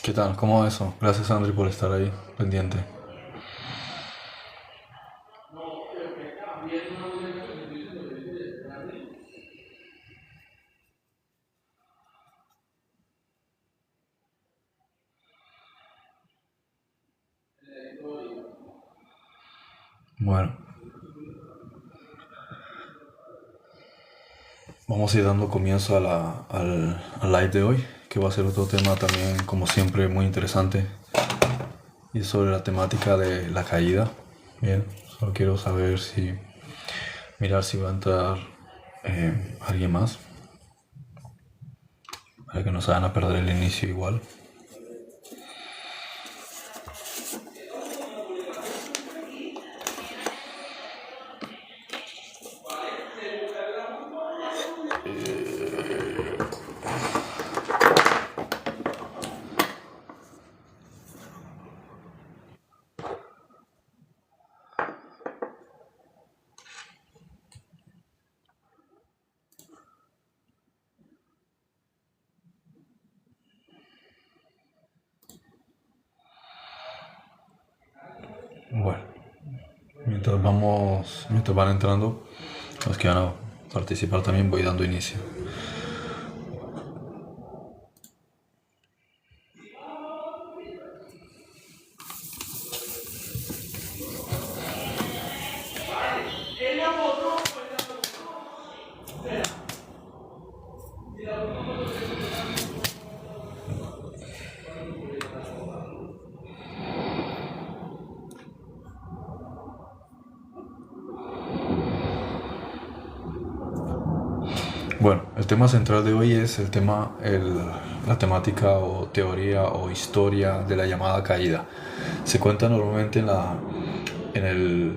¿Qué tal? ¿Cómo va eso? Gracias, Andri, por estar ahí pendiente. Bueno, vamos a ir dando comienzo al live de hoy, que va a ser otro tema también, como siempre, muy interesante. Y es sobre la temática de la caída. Bien, solo quiero saber si, mirar si va a entrar alguien más, para que no se vayan a perder el inicio igual. Bueno, mientras van entrando, los que van a participar también voy dando inicio. Bueno, el tema central de hoy es la temática o teoría o historia de la llamada caída. Se cuenta normalmente en el,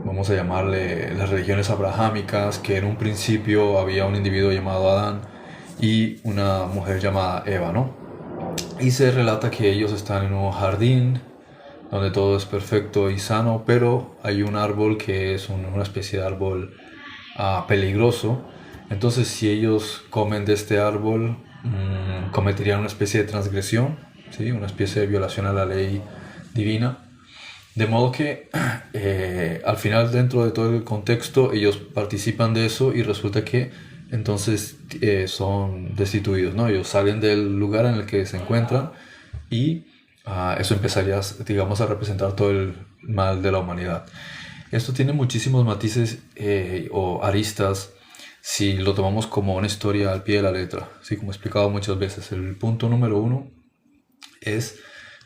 vamos a llamarle, las religiones abrahámicas, que en un principio había un individuo llamado Adán y una mujer llamada Eva, ¿no? Y se relata que ellos están en un jardín donde todo es perfecto y sano, pero hay un árbol que es una especie de árbol peligroso. Entonces, si ellos comen de este árbol, cometerían una especie de transgresión, ¿sí? Una especie de violación a la ley divina. De modo que al final, dentro de todo el contexto, ellos participan de eso y resulta que entonces son destituidos, ¿no? Ellos salen del lugar en el que se encuentran y eso empezaría, digamos, a representar todo el mal de la humanidad. Esto tiene muchísimos matices o aristas si lo tomamos como una historia al pie de la letra. ¿Sí? Como he explicado muchas veces, el punto número uno es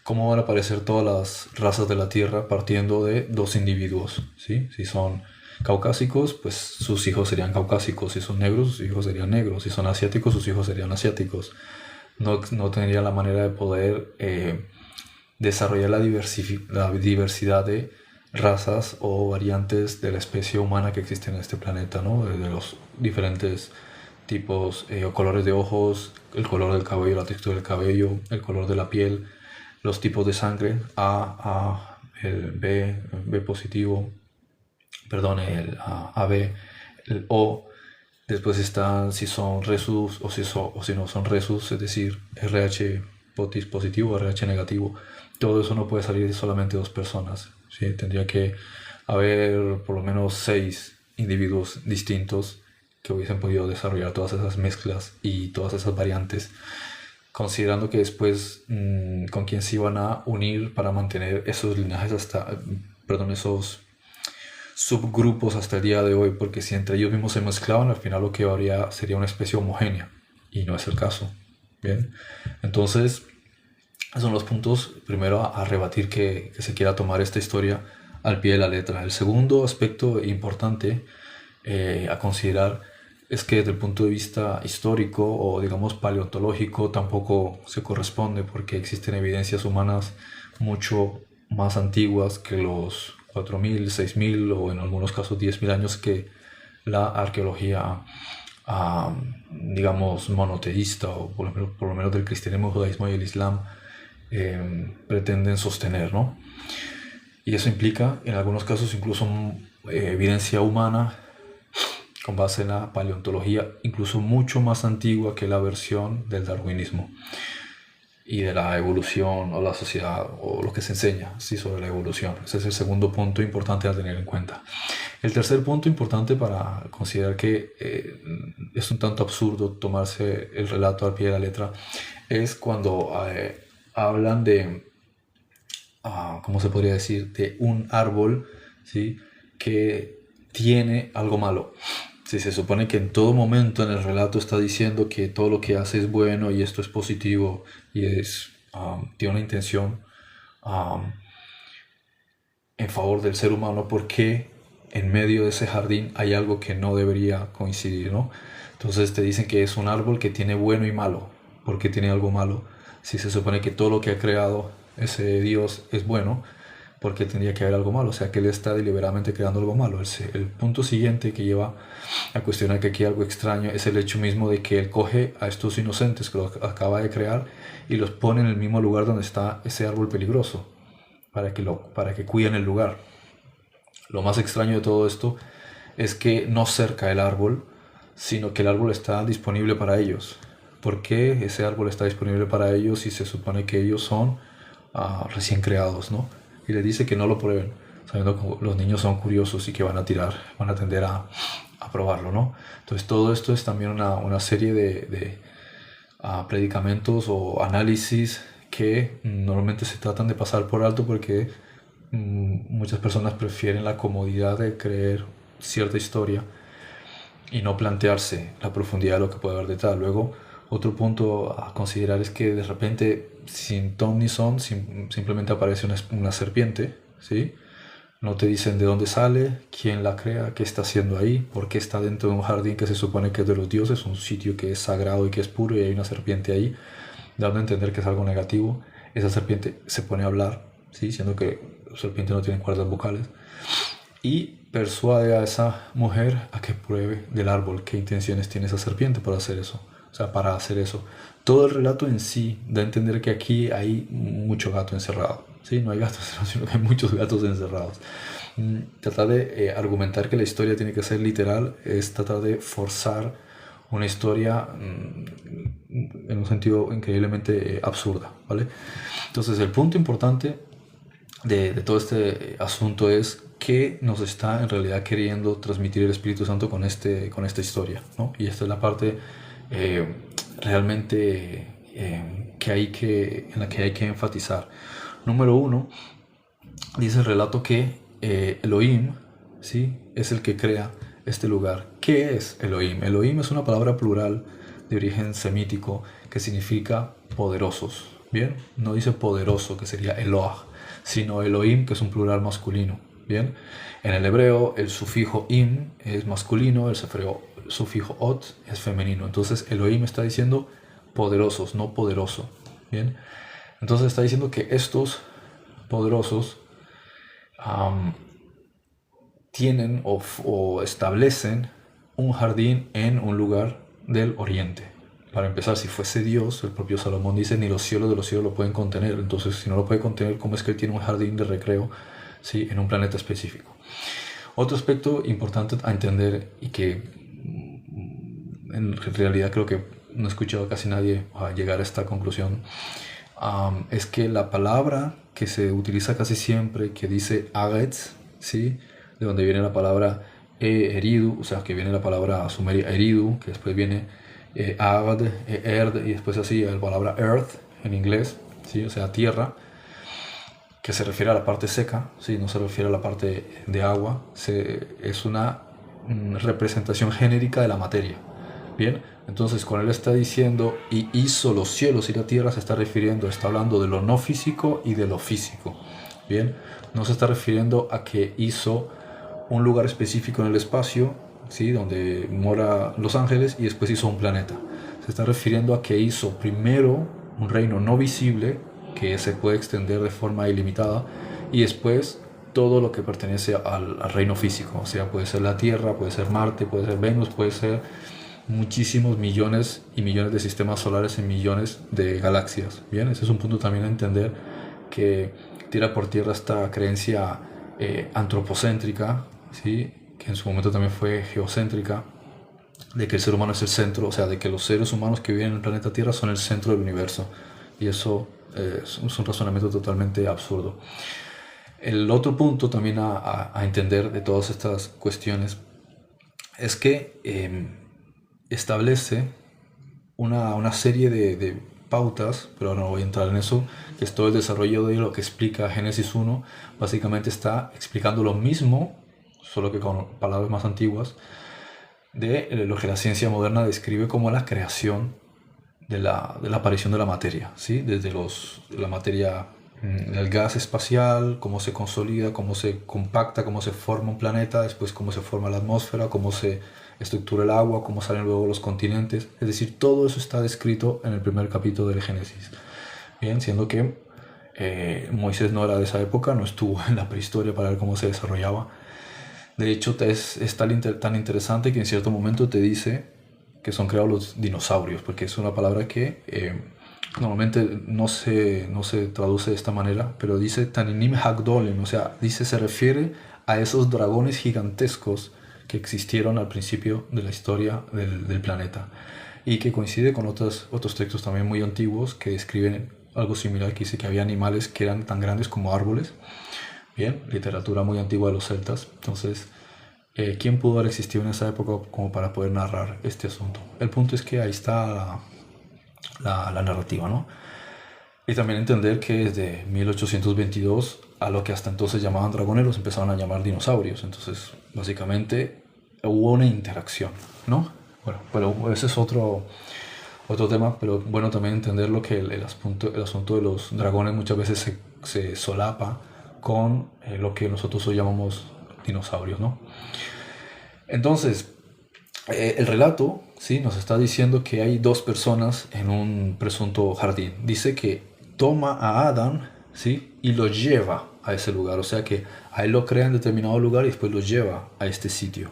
cómo van a aparecer todas las razas de la Tierra partiendo de dos individuos. ¿Sí? Si son caucásicos, pues sus hijos serían caucásicos. Si son negros, sus hijos serían negros. Si son asiáticos, sus hijos serían asiáticos. No tendría la manera de poder desarrollar la diversidad de razas o variantes de la especie humana que existe en este planeta, ¿no? De los diferentes tipos o colores de ojos, el color del cabello, la textura del cabello, el color de la piel, los tipos de sangre, el B positivo, perdón, el AB, el O. Después están si son resus o si no son resus, es decir, RH positivo, RH negativo. Todo eso no puede salir de solamente dos personas. ¿Sí? Tendría que haber por lo menos 6 individuos distintos que hubiesen podido desarrollar todas esas mezclas y todas esas variantes, considerando que después con quién se iban a unir para mantener esos linajes esos subgrupos hasta el día de hoy, porque si entre ellos mismos se mezclaban, al final lo que habría sería una especie homogénea, y no es el caso. Bien, entonces esos son los puntos primero a rebatir que se quiera tomar esta historia al pie de la letra. El segundo aspecto importante a considerar es que desde el punto de vista histórico o digamos paleontológico tampoco se corresponde, porque existen evidencias humanas mucho más antiguas que los 4.000, 6.000 o en algunos casos 10.000 años que la arqueología digamos monoteísta o por lo menos del cristianismo, el judaísmo y el islam pretenden sostener, ¿no? Y eso implica en algunos casos incluso evidencia humana con base en la paleontología, incluso mucho más antigua que la versión del darwinismo. y de la evolución o la sociedad o lo que se enseña, ¿sí? Sobre la evolución. Ese es el segundo punto importante a tener en cuenta. El tercer punto importante para considerar que es un tanto absurdo tomarse el relato al pie de la letra es cuando hablan de, ¿cómo se podría decir?, de un árbol, ¿sí?, que tiene algo malo. Si se supone que en todo momento en el relato está diciendo que todo lo que hace es bueno y esto es positivo y tiene una intención en favor del ser humano, ¿por qué en medio de ese jardín hay algo que no debería coincidir, ¿no? Entonces te dicen que es un árbol que tiene bueno y malo. ¿Por qué tiene algo malo? Si se supone que todo lo que ha creado ese Dios es bueno, ¿por qué tendría que haber algo malo? O sea, que él está deliberadamente creando algo malo. El punto siguiente que lleva a cuestionar que aquí hay algo extraño es el hecho mismo de que él coge a estos inocentes que los acaba de crear y los pone en el mismo lugar donde está ese árbol peligroso, para que cuiden el lugar. Lo más extraño de todo esto es que no cerca el árbol, sino que el árbol está disponible para ellos. ¿Por qué ese árbol está disponible para ellos si se supone que ellos son recién creados, ¿no? Y les dice que no lo prueben, sabiendo que los niños son curiosos y que van a tender a probarlo, ¿no? Entonces todo esto es también una serie de predicamentos o análisis que normalmente se tratan de pasar por alto porque muchas personas prefieren la comodidad de creer cierta historia y no plantearse la profundidad de lo que puede haber detrás. Luego, otro punto a considerar es que de repente, sin ton ni son, simplemente aparece una serpiente, ¿sí? No te dicen de dónde sale, quién la crea, qué está haciendo ahí, por qué está dentro de un jardín que se supone que es de los dioses, un sitio que es sagrado y que es puro, y hay una serpiente ahí, dando a entender que es algo negativo. Esa serpiente se pone a hablar, ¿sí? Siendo que la serpiente no tiene cuerdas vocales, y persuade a esa mujer a que pruebe del árbol. ¿Qué intenciones tiene esa serpiente para hacer eso? O sea, para hacer eso. Todo el relato en sí da a entender que aquí hay mucho gato encerrado. ¿Sí? No hay gatos, sino que hay muchos gatos encerrados. Tratar de argumentar que la historia tiene que ser literal es tratar de forzar una historia en un sentido increíblemente absurda, ¿vale? Entonces, el punto importante de todo este asunto es qué nos está en realidad queriendo transmitir el Espíritu Santo con esta historia, ¿no? Y esta es la parte realmente en la que hay que enfatizar. Número 1, dice el relato que Elohim, ¿sí?, es el que crea este lugar. ¿Qué es Elohim? Elohim es una palabra plural de origen semítico que significa poderosos. Bien, no dice poderoso, que sería Eloah, sino Elohim, que es un plural masculino. Bien, en el hebreo el sufijo im es masculino, el sufijo ot es femenino. Entonces Elohim está diciendo poderosos, no poderoso. Bien, entonces está diciendo que estos poderosos tienen o establecen un jardín en un lugar del oriente. Para empezar, si fuese Dios, el propio Salomón dice, ni los cielos de los cielos lo pueden contener. Entonces, si no lo puede contener, ¿cómo es que él tiene un jardín de recreo, ¿sí?, en un planeta específico? Otro aspecto importante a entender y que en realidad creo que no he escuchado a casi nadie a llegar a esta conclusión, es que la palabra que se utiliza casi siempre, que dice agetz, ¿sí?, de donde viene la palabra eridu, o sea, que viene la palabra sumeria eridu, que después viene agad, erd, y después así la palabra earth en inglés, ¿sí?, o sea, tierra, que se refiere a la parte seca, ¿sí?, no se refiere a la parte de agua, es una representación genérica de la materia. Bien, entonces cuando él está diciendo y hizo los cielos y la tierra, se está hablando de lo no físico y de lo físico. Bien, no se está refiriendo a que hizo un lugar específico en el espacio, ¿sí?, donde mora los ángeles, y después hizo un planeta. Se está refiriendo a que hizo primero un reino no visible que se puede extender de forma ilimitada, y después todo lo que pertenece al reino físico. O sea, puede ser la Tierra, puede ser Marte, puede ser Venus, puede ser muchísimos millones y millones de sistemas solares en millones de galaxias. Bien, ese es un punto también a entender, que tira por tierra esta creencia antropocéntrica, ¿sí?, que en su momento también fue geocéntrica, de que el ser humano es el centro, o sea, de que los seres humanos que viven en el planeta Tierra son el centro del universo. Y eso es un razonamiento totalmente absurdo. El otro punto también a entender de todas estas cuestiones es que establece una serie de pautas, pero no voy a entrar en eso, que es todo el desarrollo de lo que explica Génesis 1. Básicamente está explicando lo mismo, solo que con palabras más antiguas, de lo que la ciencia moderna describe como la creación de la aparición de la materia, ¿sí? Desde la materia, el gas espacial, cómo se consolida, cómo se compacta, cómo se forma un planeta, después cómo se forma la atmósfera, cómo se estructura el agua, cómo salen luego los continentes. Es decir, todo eso está descrito en el primer capítulo del Génesis. Bien, siendo que Moisés no era de esa época, no estuvo en la prehistoria para ver cómo se desarrollaba. De hecho, es tan interesante que en cierto momento te dice que son creados los dinosaurios, porque es una palabra que normalmente no se traduce de esta manera, pero dice Taninim Hagdolim, o sea, se refiere a esos dragones gigantescos que existieron al principio de la historia del planeta, y que coincide con otros textos también muy antiguos que describen algo similar, que dice que había animales que eran tan grandes como árboles. Bien, literatura muy antigua de los celtas. Entonces, ¿quién pudo haber existido en esa época como para poder narrar este asunto? El punto es que ahí está la narrativa, ¿no? Y también entender que desde 1822 a lo que hasta entonces llamaban dragones los empezaron a llamar dinosaurios. Entonces, básicamente, hubo una interacción, ¿no? Bueno, pero ese es otro tema, pero bueno también entender lo que el asunto de los dragones muchas veces se solapa con lo que nosotros hoy llamamos dinosaurios, ¿no? Entonces, el relato, ¿sí?, nos está diciendo que hay dos personas en un presunto jardín. Dice que toma a Adán, ¿sí?, y lo lleva a ese lugar. O sea que a él lo crea en determinado lugar y después lo lleva a este sitio.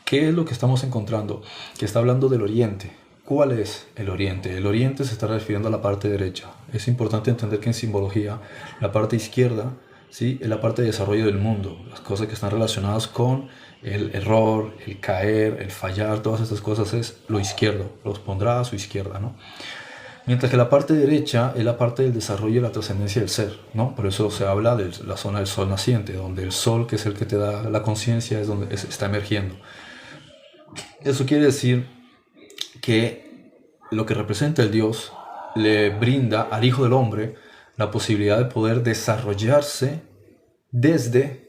¿Qué es lo que estamos encontrando? Que está hablando del oriente. ¿Cuál es el oriente? El oriente se está refiriendo a la parte derecha. Es importante entender que en simbología la parte izquierda, ¿sí?, es la parte de desarrollo del mundo. Las cosas que están relacionadas con el error, el caer, el fallar, todas estas cosas es lo izquierdo. Los pondrá a su izquierda, ¿no? Mientras que la parte derecha es la parte del desarrollo y la trascendencia del ser, ¿no? Por eso se habla de la zona del sol naciente, donde el sol, que es el que te da la conciencia, es donde está emergiendo. Eso quiere decir que lo que representa el Dios le brinda al Hijo del Hombre la posibilidad de poder desarrollarse desde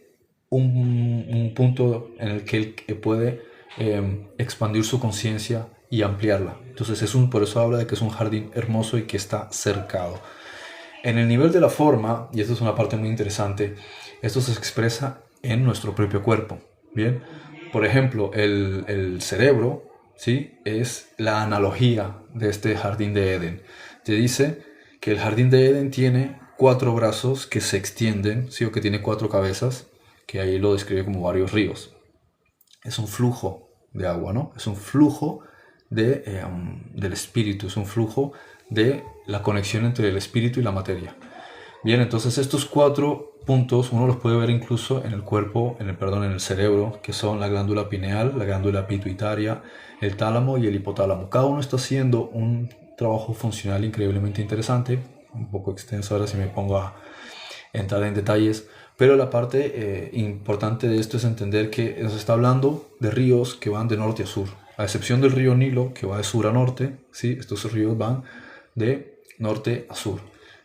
un punto en el que él puede expandir su conciencia y ampliarla. Entonces por eso habla de que es un jardín hermoso y que está cercado. En el nivel de la forma, y esto es una parte muy interesante, esto se expresa en nuestro propio cuerpo. Bien, por ejemplo, el cerebro, ¿sí?, es la analogía de este jardín de Edén. Te dice que el jardín de Edén tiene 4 brazos que se extienden, ¿sí?, o que tiene 4 cabezas, que ahí lo describe como varios ríos. Es un flujo de agua, ¿no? Es un flujo del espíritu, es un flujo de la conexión entre el espíritu y la materia. Bien, entonces estos 4 puntos uno los puede ver incluso en el cuerpo, en el cerebro, que son la glándula pineal, la glándula pituitaria, el tálamo y el hipotálamo. Cada uno está haciendo un trabajo funcional increíblemente interesante, un poco extenso ahora si me pongo a entrar en detalles, pero la parte importante de esto es entender que nos está hablando de ríos que van de norte a sur, a excepción del río Nilo, que va de sur a norte, ¿sí? Estos ríos van de norte a sur.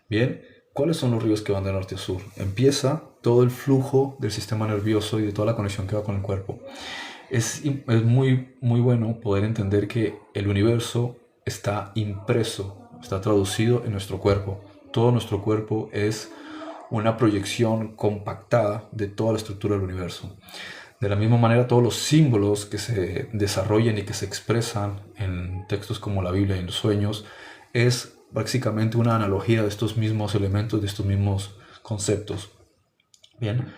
Bien, ¿cuáles son los ríos que van de norte a sur? Empieza todo el flujo del sistema nervioso y de toda la conexión que va con el cuerpo. Es muy, muy bueno poder entender que el universo está impreso, está traducido en nuestro cuerpo. Todo nuestro cuerpo es una proyección compactada de toda la estructura del universo. De la misma manera, todos los símbolos que se desarrollan y que se expresan en textos como la Biblia y en los sueños es básicamente una analogía de estos mismos elementos, de estos mismos conceptos. Bien,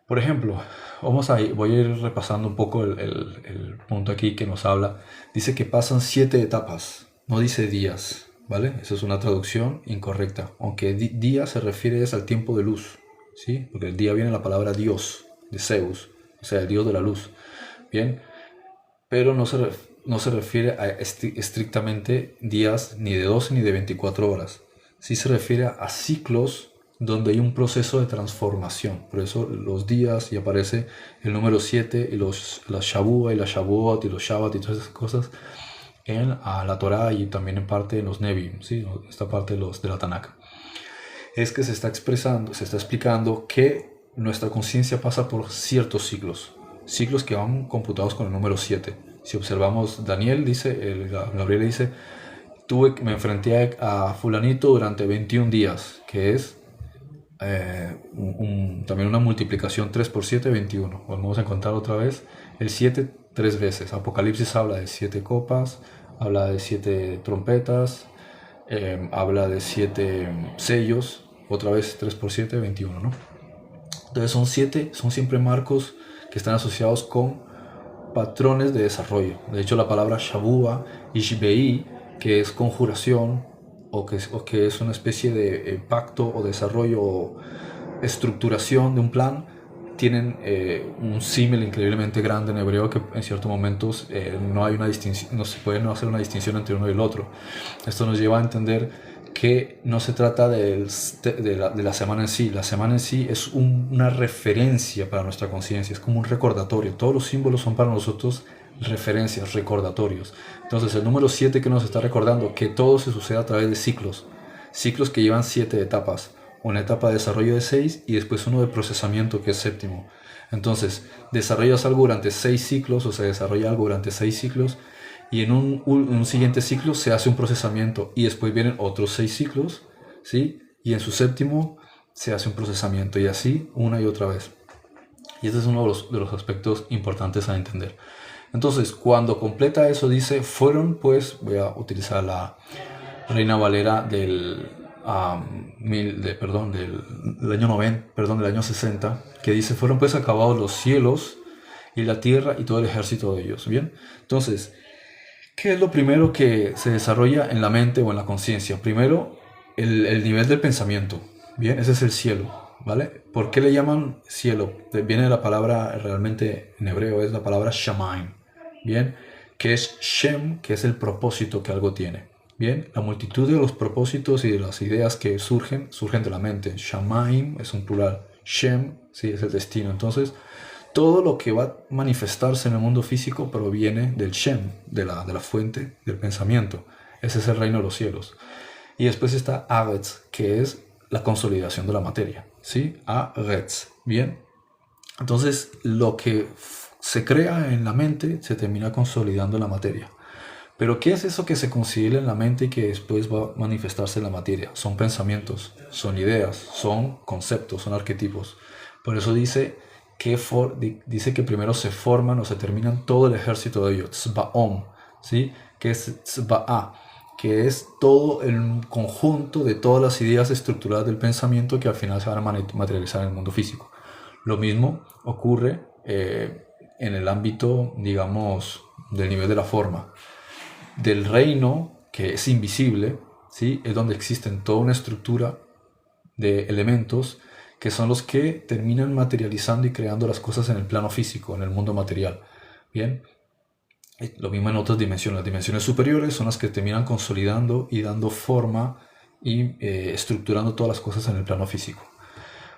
por ejemplo, voy a ir repasando un poco el punto aquí que nos habla. Dice que pasan 7 etapas, no dice días, ¿vale? Esa es una traducción incorrecta, aunque día se refiere al tiempo de luz, ¿sí? Porque el día viene la palabra Dios, de Zeus, o sea, el Dios de la luz. Bien, pero no se refiere a estrictamente días ni de 12 ni de 24 horas. sí se refiere a ciclos donde hay un proceso de transformación. Por eso los días, y aparece el número 7 y la Shavua y la Shavuot y los Shabbat y todas esas cosas en la Torah y también en parte en los Nevi'im, ¿sí? Esta parte de la Tanakh. Es que se está expresando, se está explicando que nuestra conciencia pasa por ciertos ciclos que van computados con el número 7. Si observamos, Daniel dice, Gabriel dice, me enfrenté a fulanito durante 21 días, que es también una multiplicación 3 por 7, 21. Vamos a encontrar otra vez el 7 3 veces. Apocalipsis habla de 7 copas, habla de 7 trompetas, habla de 7 sellos, otra vez 3 por 7, 21, ¿no? Entonces son siempre marcos que están asociados con patrones de desarrollo. De hecho, la palabra Shavua y Shibei, que es conjuración o que es una especie de pacto o desarrollo o estructuración de un plan, tienen un símil increíblemente grande en hebreo que en ciertos momentos no hay una distinción, no se puede no hacer una distinción entre uno y el otro. Esto nos lleva a entender que no se trata de la semana en sí. La semana en sí es una referencia para nuestra conciencia, es como un recordatorio. Todos los símbolos son para nosotros referencias, recordatorios. Entonces el número 7 que nos está recordando que todo se sucede a través de ciclos que llevan 7 etapas. Una etapa de desarrollo de 6 y después uno de procesamiento que es séptimo. Entonces desarrollas algo durante 6 ciclos o se desarrolla algo durante 6 ciclos y en un siguiente ciclo se hace un procesamiento y después vienen otros 6 ciclos, ¿sí? Y en su séptimo se hace un procesamiento y así una y otra vez. Y este es uno de los aspectos importantes a entender. Entonces, cuando completa eso dice, fueron pues, voy a utilizar la Reina Valera del año 90, del año 60, que dice, fueron pues acabados los cielos y la tierra y todo el ejército de ellos. Bien, entonces, ¿qué es lo primero que se desarrolla en la mente o en la conciencia? Primero, el nivel del pensamiento. Bien, ese es el cielo, ¿vale? ¿Por qué le llaman cielo? Viene de la palabra, realmente en hebreo es la palabra shamayim, ¿bien? Que es shem, que es el propósito que algo tiene. Bien, la multitud de los propósitos y de las ideas que surgen de la mente. Shamayim es un plural, shem, sí, es el destino. Entonces, todo lo que va a manifestarse en el mundo físico proviene del Shem, de la fuente del pensamiento. Ese es el reino de los cielos. Y después está Aretz, que es la consolidación de la materia. ¿Sí? Aretz. Bien. Entonces, lo que se crea en la mente se termina consolidando en la materia. Pero ¿qué es eso que se considera en la mente y que después va a manifestarse en la materia? Son pensamientos, son ideas, son conceptos, son arquetipos. Por eso dice que primero se forman o se terminan todo el ejército de ellos, Tzba'om, ¿sí? Que es Tzba'a, que es todo el conjunto de todas las ideas estructuradas del pensamiento que al final se van a materializar en el mundo físico. Lo mismo ocurre en el ámbito, digamos, del nivel de la forma. Del reino, que es invisible, ¿sí? Es donde existen toda una estructura de elementos que son los que terminan materializando y creando las cosas en el plano físico, en el mundo material. Bien, lo mismo en otras dimensiones. Las dimensiones superiores son las que terminan consolidando y dando forma y estructurando todas las cosas en el plano físico.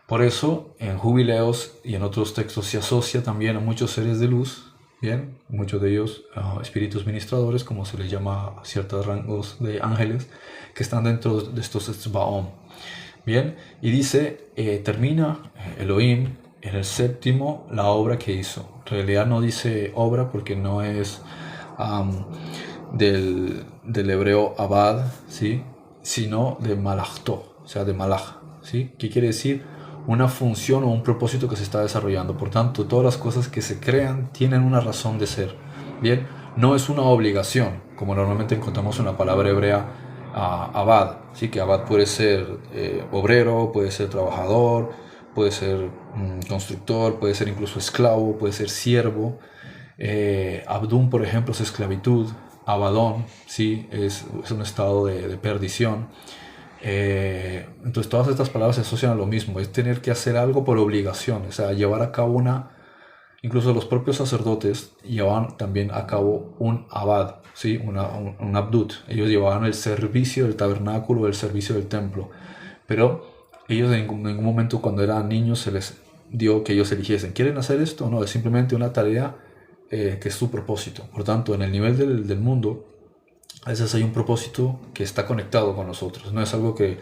Por eso, en Jubileos y en otros textos se asocia también a muchos seres de luz, bien, muchos de ellos espíritus ministradores, como se les llama a ciertos rangos de ángeles, que están dentro de estos Tzba'om. Bien, y dice, termina Elohim en el séptimo la obra que hizo. En realidad no dice obra porque no es del hebreo abad, ¿sí? Sino de malachto, o sea, de malach, ¿sí? ¿Qué quiere decir? Una función o un propósito que se está desarrollando. Por tanto, todas las cosas que se crean tienen una razón de ser. Bien, no es una obligación, como normalmente encontramos en la palabra hebrea abad, ¿sí? Que abad puede ser obrero, puede ser trabajador, puede ser constructor, puede ser incluso esclavo, puede ser siervo. Abdún, por ejemplo, es esclavitud. Abadón, ¿sí? es un estado de perdición. Entonces todas estas palabras se asocian a lo mismo, es tener que hacer algo por obligación, o sea, llevar a cabo Incluso los propios sacerdotes llevaban también a cabo un abad, ¿sí? Un abdut. Ellos llevaban el servicio del tabernáculo, el servicio del templo. Pero ellos en ningún momento cuando eran niños se les dio que ellos eligiesen. ¿Quieren hacer esto? No, es simplemente una tarea que es su propósito. Por tanto, en el nivel del mundo, a veces hay un propósito que está conectado con nosotros. No es algo que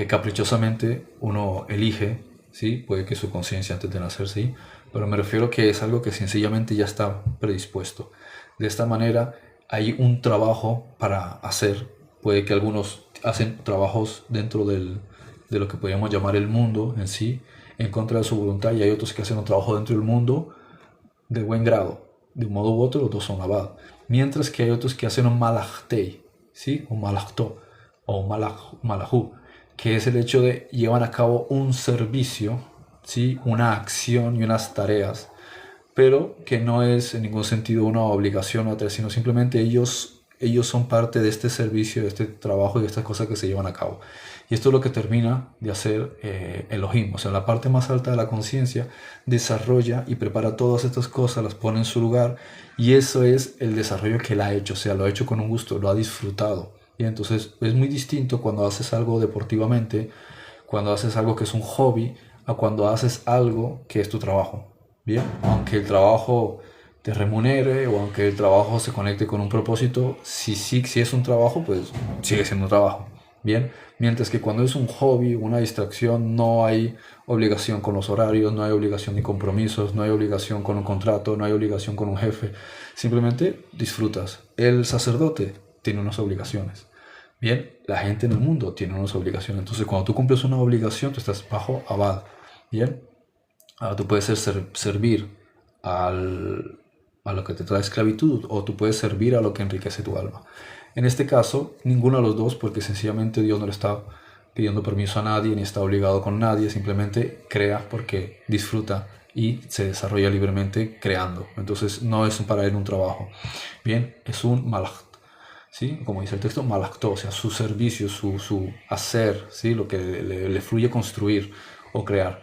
caprichosamente uno elige, ¿sí? Puede que su conciencia antes de nacer, sí, pero me refiero que es algo que sencillamente ya está predispuesto. De esta manera hay un trabajo para hacer. Puede que algunos hacen trabajos dentro de lo que podríamos llamar el mundo en sí, en contra de su voluntad, y hay otros que hacen un trabajo dentro del mundo de buen grado. De un modo u otro, los dos son abad. Mientras que hay otros que hacen un malachtei, ¿sí? Un malachto o un malajú, que es el hecho de llevar a cabo un servicio, ¿sí? Una acción y unas tareas, pero que no es en ningún sentido una obligación o otra, sino simplemente ellos son parte de este servicio, de este trabajo y de estas cosas que se llevan a cabo. Y esto es lo que termina de hacer Elohim. O sea, la parte más alta de la conciencia desarrolla y prepara todas estas cosas, las pone en su lugar, y eso es el desarrollo que él ha hecho. O sea, lo ha hecho con un gusto, lo ha disfrutado. Y entonces es muy distinto cuando haces algo deportivamente, cuando haces algo que es un hobby, a cuando haces algo que es tu trabajo. Bien, aunque el trabajo te remunere o aunque el trabajo se conecte con un propósito, si es un trabajo, pues sigue siendo un trabajo. Bien, mientras que cuando es un hobby, una distracción, no hay obligación con los horarios, no hay obligación ni compromisos, no hay obligación con un contrato, no hay obligación con un jefe, simplemente disfrutas. El sacerdote tiene unas obligaciones. Bien, la gente en el mundo tiene unas obligaciones. Entonces, cuando tú cumples una obligación, tú estás bajo abad. Bien, ahora tú puedes servir a lo que te trae esclavitud, o tú puedes servir a lo que enriquece tu alma. En este caso, ninguno de los dos, porque sencillamente Dios no le está pidiendo permiso a nadie, ni está obligado con nadie, simplemente crea porque disfruta y se desarrolla libremente creando. Entonces no es para él un trabajo. Bien, es un malacht, ¿sí? Como dice el texto, malactó, o sea, su servicio, su hacer, ¿sí? Lo que le fluye construir o crear.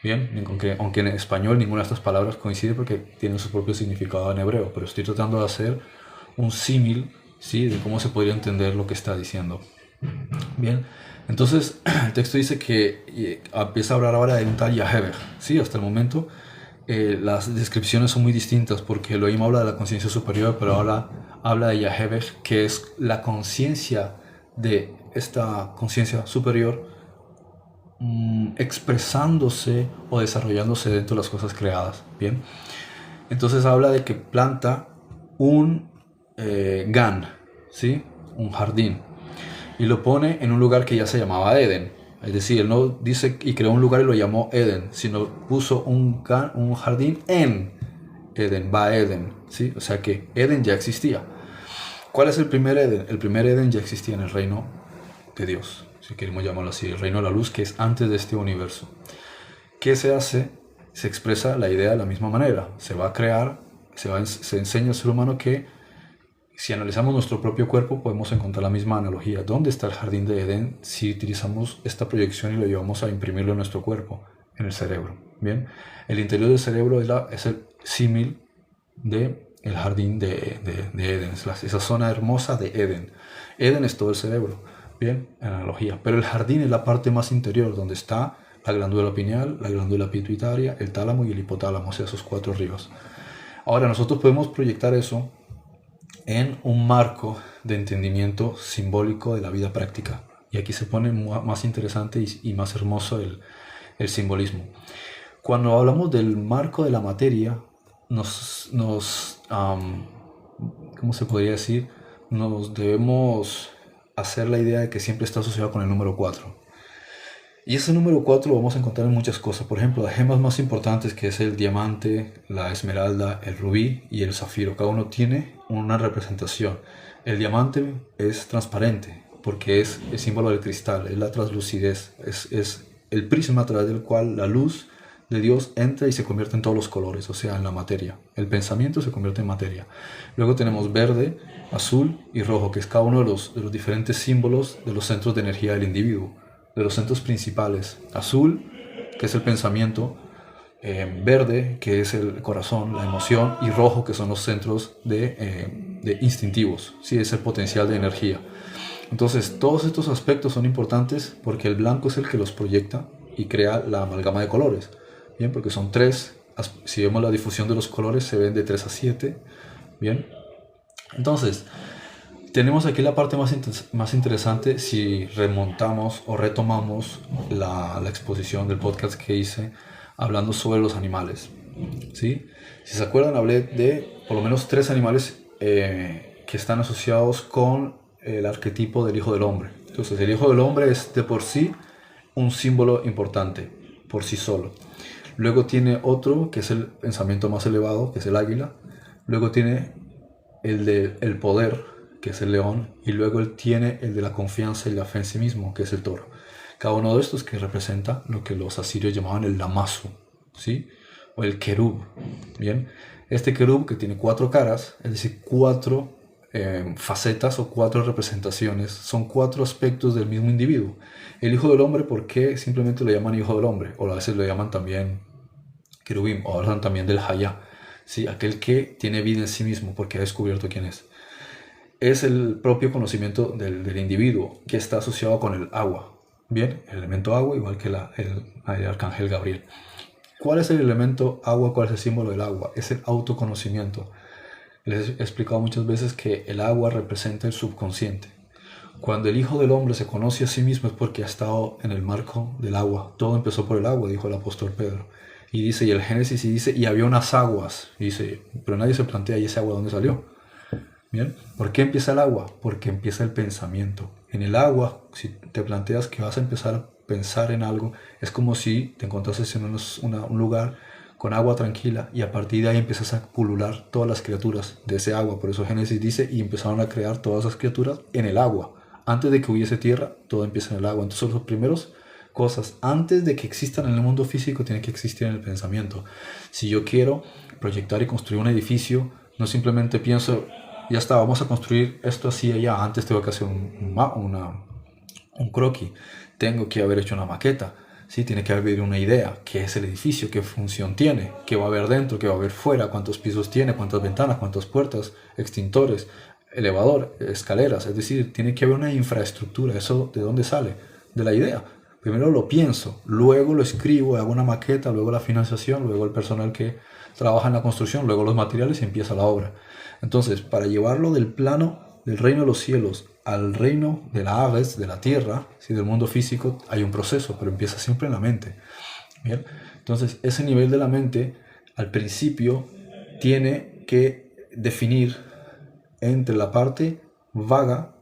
Bien, aunque en español ninguna de estas palabras coincide porque tienen su propio significado en hebreo, pero estoy tratando de hacer un símil, ¿sí? De cómo se podría entender lo que está diciendo. Bien, entonces el texto dice que empieza a hablar ahora de un tal Yahever, ¿sí? Hasta el momento las descripciones son muy distintas porque Elohim habla de la conciencia superior, pero ahora habla de Yahever, que es la conciencia de esta conciencia superior expresándose o desarrollándose dentro de las cosas creadas. Bien, entonces habla de que planta un gan, ¿sí? Un jardín, y lo pone en un lugar que ya se llamaba Eden. Es decir, él no dice y creó un lugar y lo llamó Eden, sino puso un jardín en Eden, va Eden, ¿sí? O sea que Eden ya existía. ¿Cuál es el primer Eden? El primer Eden ya existía en el reino de Dios, si queremos llamarlo así, el reino de la luz, que es antes de este universo. ¿Qué se hace? Se expresa la idea de la misma manera. Se va a crear, se enseña al ser humano que si analizamos nuestro propio cuerpo podemos encontrar la misma analogía. ¿Dónde está el jardín de Edén si utilizamos esta proyección y lo llevamos a imprimirlo en nuestro cuerpo? En el cerebro. Bien, el interior del cerebro es el símil del jardín de Edén, es esa zona hermosa de Edén. Edén es todo el cerebro. Bien, en analogía. Pero el jardín es la parte más interior, donde está la glándula pineal, la glándula pituitaria, el tálamo y el hipotálamo, o sea, esos cuatro ríos. Ahora, nosotros podemos proyectar eso en un marco de entendimiento simbólico de la vida práctica. Y aquí se pone más interesante y más hermoso el simbolismo. Cuando hablamos del marco de la materia, ¿cómo se podría decir? Nos debemos hacer la idea de que siempre está asociado con el número 4. Y ese número 4 lo vamos a encontrar en muchas cosas. Por ejemplo, las gemas más importantes, que es el diamante, la esmeralda, el rubí y el zafiro. Cada uno tiene una representación. El diamante es transparente porque es el símbolo del cristal, es la translucidez, es el prisma a través del cual la luz de Dios entra y se convierte en todos los colores, o sea, en la materia. El pensamiento se convierte en materia. Luego tenemos verde, azul y rojo, que es cada uno de los diferentes símbolos de los centros de energía del individuo, de los centros principales. Azul, que es el pensamiento, verde, que es el corazón, la emoción, y rojo, que son los centros de instintivos, ¿sí? Es el potencial de energía. Entonces, todos estos aspectos son importantes porque el blanco es el que los proyecta y crea la amalgama de colores. Bien, porque son tres. Si vemos la difusión de los colores, se ven de 3 a 7. Bien. Entonces, tenemos aquí la parte más interesante si remontamos o retomamos la exposición del podcast que hice hablando sobre los animales. ¿Sí? Si se acuerdan, hablé de por lo menos 3 animales que están asociados con el arquetipo del Hijo del Hombre. Entonces, el Hijo del Hombre es de por sí un símbolo importante, por sí solo. Luego tiene otro, que es el pensamiento más elevado, que es el águila. Luego tiene el del poder, que es el león. Y luego él tiene el de la confianza y la fe en sí mismo, que es el toro. Cada uno de estos que representa lo que los asirios llamaban el lamazu, ¿sí? O el querub. Bien, este querub que tiene 4 caras, es decir, 4 facetas o 4 representaciones, son 4 aspectos del mismo individuo. El Hijo del Hombre, ¿por qué simplemente lo llaman Hijo del Hombre? O a veces lo llaman también querubim, o hablan también del Hayá, ¿sí? Aquel que tiene vida en sí mismo porque ha descubierto quién es. Es el propio conocimiento del individuo que está asociado con el agua. Bien, el elemento agua, igual que el arcángel Gabriel. ¿Cuál es el elemento agua? ¿Cuál es el símbolo del agua? Es el autoconocimiento. Les he explicado muchas veces que el agua representa el subconsciente. Cuando el Hijo del Hombre se conoce a sí mismo es porque ha estado en el marco del agua. Todo empezó por el agua, dijo el apóstol Pedro. Y dice, y el Génesis y dice, y había unas aguas. Y dice, pero nadie se plantea, ¿y ese agua dónde salió? Bien, ¿por qué empieza el agua? Porque empieza el pensamiento. En el agua, si te planteas que vas a empezar a pensar en algo, es como si te encontrases en un lugar con agua tranquila y a partir de ahí empiezas a pulular todas las criaturas de ese agua. Por eso Génesis dice, y empezaron a crear todas esas criaturas en el agua. Antes de que hubiese tierra, todo empieza en el agua. Entonces los primeros cosas, antes de que existan en el mundo físico, tienen que existir en el pensamiento. Si yo quiero proyectar y construir un edificio, no simplemente pienso, ya está, vamos a construir esto así allá. Antes tengo que hacer un croquis, tengo que haber hecho una maqueta, ¿sí? Tiene que haber una idea, qué es el edificio, qué función tiene, qué va a haber dentro, qué va a haber fuera, cuántos pisos tiene, cuántas ventanas, cuántas puertas, extintores, elevador, escaleras. Es decir, tiene que haber una infraestructura. ¿Eso de dónde sale? De la idea. Primero lo pienso, luego lo escribo, hago una maqueta, luego la financiación, luego el personal que trabaja en la construcción, luego los materiales y empieza la obra. Entonces, para llevarlo del plano del reino de los cielos al reino de la aves, de la tierra, ¿sí? Del mundo físico, hay un proceso, pero empieza siempre en la mente. ¿Bien? Entonces, ese nivel de la mente, al principio, tiene que definir entre la parte vaga,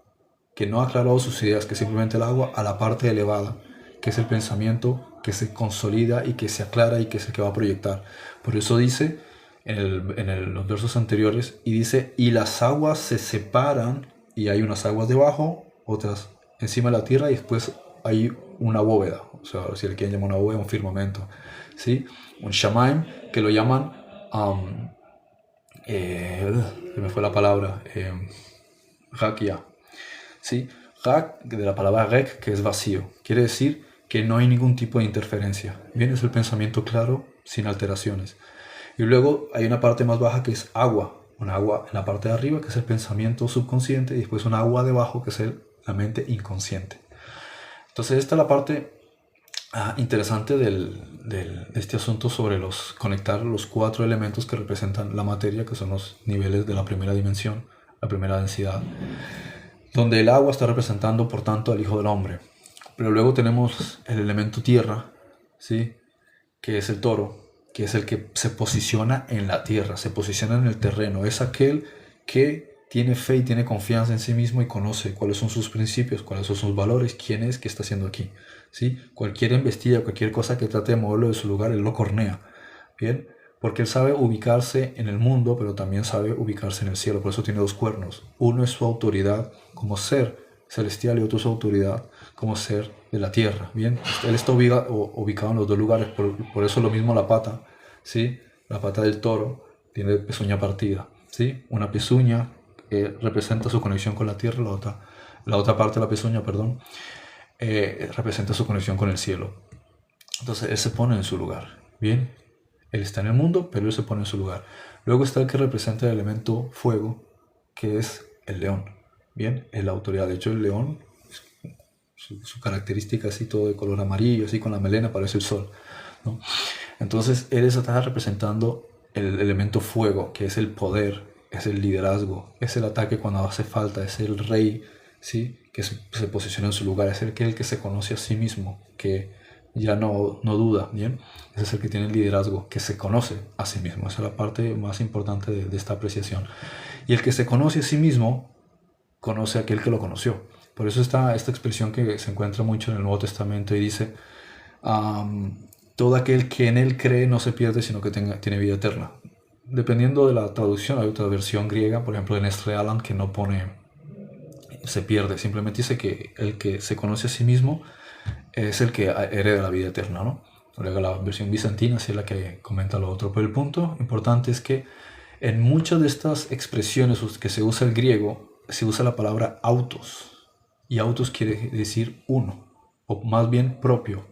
que no ha aclarado sus ideas, que es simplemente el agua, a la parte elevada, que es el pensamiento que se consolida y que se aclara y que es el que va a proyectar. Por eso dice los versos anteriores, y dice, y las aguas se separan, y hay unas aguas debajo, otras encima de la tierra, y después hay una bóveda, o sea, si le quieren llamar una bóveda, un firmamento, ¿sí? Un shamaim, que lo llaman, se me fue la palabra, rakia, ¿sí? Rak, de la palabra rek, que es vacío, quiere decir que no hay ningún tipo de interferencia. Bien, es el pensamiento claro, sin alteraciones. Y luego hay una parte más baja que es agua, un agua en la parte de arriba que es el pensamiento subconsciente y después un agua debajo que es la mente inconsciente. Entonces esta es la parte interesante de este asunto sobre conectar los 4 elementos que representan la materia, que son los niveles de la primera dimensión, la primera densidad, donde el agua está representando por tanto al Hijo del Hombre. Pero luego tenemos el elemento tierra, ¿sí? Que es el toro, que es el que se posiciona en la tierra, se posiciona en el terreno. Es aquel que tiene fe y tiene confianza en sí mismo y conoce cuáles son sus principios, cuáles son sus valores, quién es, qué está haciendo aquí. ¿Sí? Cualquier embestida, cualquier cosa que trate de moverlo de su lugar, él lo cornea. ¿Bien? Porque él sabe ubicarse en el mundo, pero también sabe ubicarse en el cielo. Por eso tiene 2 cuernos. Uno es su autoridad como ser celestial y otro su autoridad como ser de la tierra. Bien, él está ubicado en los 2 lugares, por eso lo mismo la pata, ¿sí? La pata del toro tiene pezuña partida, ¿sí? Una pezuña representa su conexión con la tierra, la otra parte de la pezuña, perdón, representa su conexión con el cielo. Entonces él se pone en su lugar, ¿bien? Él está en el mundo, pero Él se pone en su lugar. Luego está el que representa el elemento fuego, que es el león. Bien, es la autoridad. De hecho, el león, su característica así todo de color amarillo, así con la melena, parece el sol, ¿no? Entonces, Él está representando el elemento fuego, que es el poder, es el liderazgo, es el ataque cuando hace falta, es el rey, ¿sí? Que se posiciona en su lugar, es el que se conoce a sí mismo, que ya no duda, ¿bien? Ese es el que tiene el liderazgo, que se conoce a sí mismo. Esa es la parte más importante de esta apreciación. Y el que se conoce a sí mismo, conoce a aquel que lo conoció. Por eso está esta expresión que se encuentra mucho en el Nuevo Testamento y dice, todo aquel que en él cree no se pierde, sino que tiene vida eterna. Dependiendo de la traducción, hay otra versión griega, por ejemplo en Nestle Aland, que no pone se pierde, simplemente dice que el que se conoce a sí mismo es el que hereda la vida eterna, ¿no? Luego la versión bizantina sí es la que comenta lo otro. Pero el punto importante es que en muchas de estas expresiones que se usa el griego, se usa la palabra autos. Y autos quiere decir uno, o más bien propio.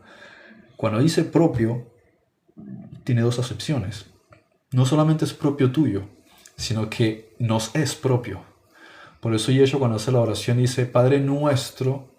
Cuando dice propio, tiene dos acepciones. No solamente es propio tuyo, sino que nos es propio. Por eso Yeshua cuando hace la oración dice, Padre nuestro,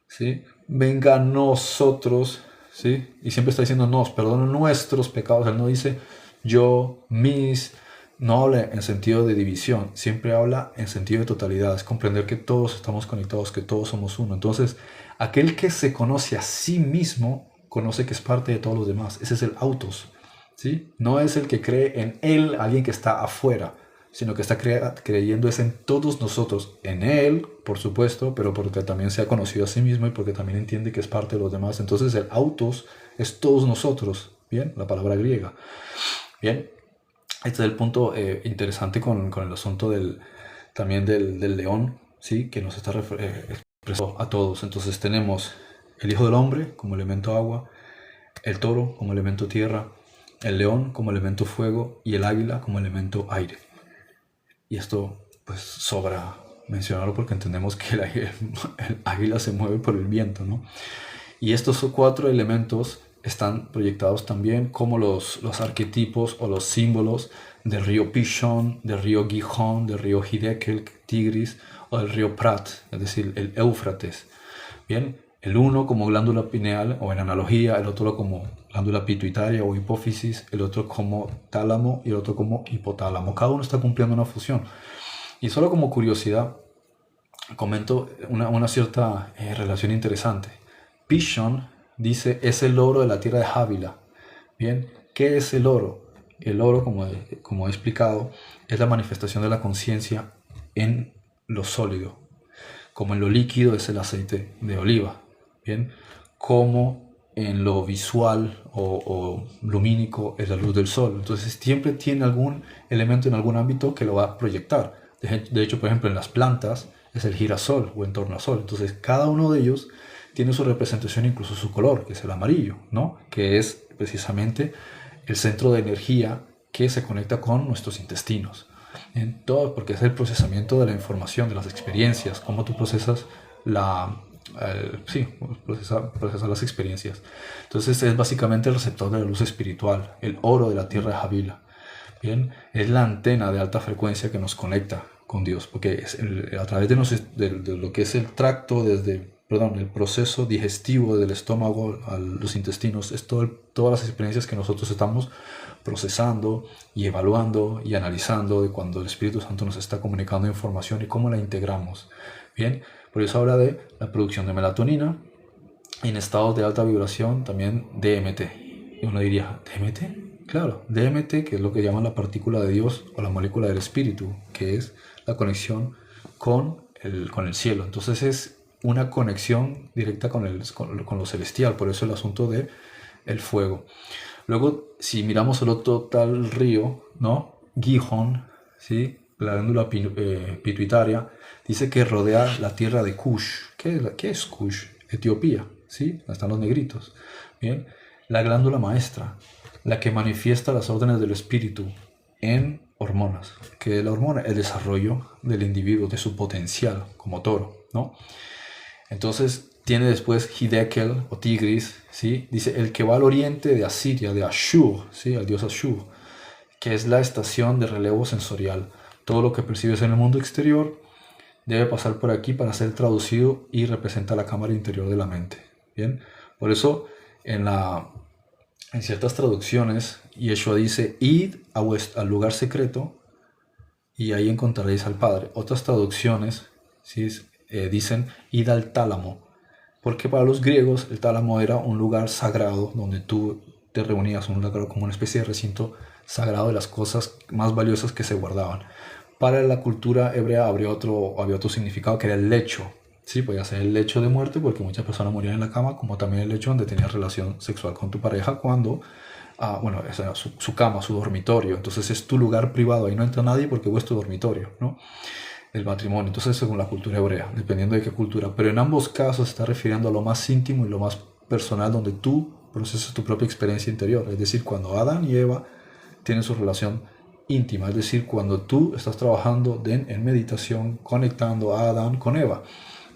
¿sí? Venga a nosotros, ¿sí? Y siempre está diciendo nos, perdona nuestros pecados. Él no dice yo, mis, no habla en sentido de división, siempre habla en sentido de totalidad. Es comprender que todos estamos conectados, que todos somos uno. Entonces, aquel que se conoce a sí mismo, conoce que es parte de todos los demás. Ese es el autos, ¿sí? No es el que cree en él, alguien que está afuera, sino que está creyendo es en todos nosotros, en Él, por supuesto, pero porque también se ha conocido a sí mismo y porque también entiende que es parte de los demás. Entonces el autos es todos nosotros, ¿bien? La palabra griega. Bien, este es el punto interesante con el asunto también del león, ¿sí? Que nos está expresando a todos. Entonces tenemos el Hijo del Hombre como elemento agua, el toro como elemento tierra, el león como elemento fuego y el águila como elemento aire. Y esto pues sobra mencionarlo porque entendemos que el águila se mueve por el viento, ¿no? Y estos cuatro elementos están proyectados también como los arquetipos o los símbolos del río Pishon, del río Gihon, del río Hiddekel, el Tigris o del río Prat, es decir, el Éufrates. Bien, el uno como glándula pineal o en analogía, el otro como glándula pituitaria o hipófisis, el otro como tálamo y el otro como hipotálamo. Cada uno está cumpliendo una función. Y solo como curiosidad, comento una cierta relación interesante. Pishon dice, es el oro de la tierra de Jávila. Bien, ¿qué es el oro? El oro, como he explicado, es la manifestación de la conciencia en lo sólido. Como en lo líquido es el aceite de oliva. Bien, como en lo visual o lumínico es la luz del sol. Entonces siempre tiene algún elemento en algún ámbito que lo va a proyectar. De hecho, por ejemplo, en las plantas es el girasol o en torno al sol. Entonces cada uno de ellos tiene su representación, incluso su color, que es el amarillo, ¿no? Que es precisamente el centro de energía que se conecta con nuestros intestinos. En todo, porque es el procesamiento de la información, de las experiencias, cómo tú procesas procesar las experiencias. Entonces es básicamente el receptor de la luz espiritual, el oro de la tierra de Javila. Bien, es la antena de alta frecuencia que nos conecta con Dios, porque es a través de lo que es el tracto, el proceso digestivo del estómago a los intestinos, es todas las experiencias que nosotros estamos procesando y evaluando y analizando de cuando el Espíritu Santo nos está comunicando información y cómo la integramos. Bien, por eso habla de la producción de melatonina y en estados de alta vibración también DMT. Y uno diría, ¿DMT? Claro, DMT, que es lo que llaman la partícula de Dios o la molécula del Espíritu, que es la conexión con el cielo. Entonces es una conexión directa con lo celestial, por eso el asunto de el fuego. Luego, si miramos el otro tal río, ¿no? Gihon, ¿sí? La glándula pituitaria, dice que rodea la tierra de Kush. ¿Qué es Kush? Etiopía, ¿sí? Están los negritos. Bien, la glándula maestra, la que manifiesta las órdenes del espíritu en hormonas. ¿Qué es la hormona? El desarrollo del individuo, de su potencial como toro, ¿no? Entonces Tiene después Hidekel o Tigris, ¿sí? Dice el que va al oriente de Asiria, de Ashur, ¿sí? Al dios Ashur, que es la estación de relevo sensorial. Todo lo que percibes en el mundo exterior debe pasar por aquí para ser traducido y representa la cámara interior de la mente. Bien, por eso en ciertas traducciones Yeshua dice id al lugar secreto y ahí encontraréis al Padre. Otras traducciones, ¿sí? Dicen id al tálamo, porque para los griegos el tálamo era un lugar sagrado donde tú te reunías, un lugar como una especie de recinto sagrado de las cosas más valiosas que se guardaban. Para la cultura hebrea había otro significado que era el lecho. Sí, podía ser el lecho de muerte porque muchas personas morían en la cama, como también el lecho donde tenías relación sexual con tu pareja cuando, bueno, esa era su cama, su dormitorio. Entonces es tu lugar privado, ahí no entra nadie porque es tu dormitorio, ¿no? El matrimonio. Entonces según la cultura hebrea, dependiendo de qué cultura. Pero en ambos casos se está refiriendo a lo más íntimo y lo más personal donde tú procesas tu propia experiencia interior. Es decir, cuando Adán y Eva tienen su relación íntima, es decir, cuando tú estás trabajando en meditación, conectando a Adán con Eva.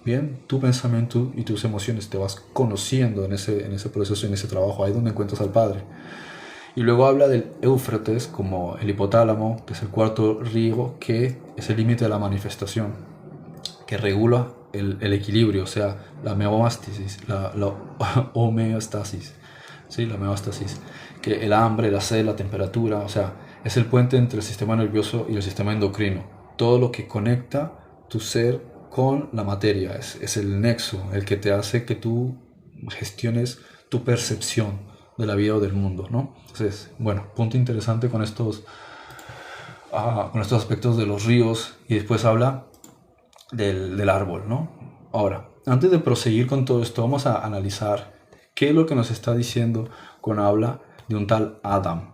Bien, tu pensamiento y tus emociones te vas conociendo en ese proceso, en ese trabajo, ahí donde encuentras al Padre. Y luego habla del Éufrates como el hipotálamo, que es el cuarto río, que es el límite de la manifestación, que regula el equilibrio, o sea, la homeostasis, la homeostasis, ¿sí? La homeostasis, que el hambre, la sed, la temperatura, o sea, es el puente entre el sistema nervioso y el sistema endocrino. Todo lo que conecta tu ser con la materia, es el nexo, el que te hace que tú gestiones tu percepción de la vida o del mundo, ¿no? Entonces, bueno, punto interesante con estos aspectos de los ríos, y después habla del árbol, ¿no? Ahora, antes de proseguir con todo esto, vamos a analizar qué es lo que nos está diciendo cuando habla de un tal Adam.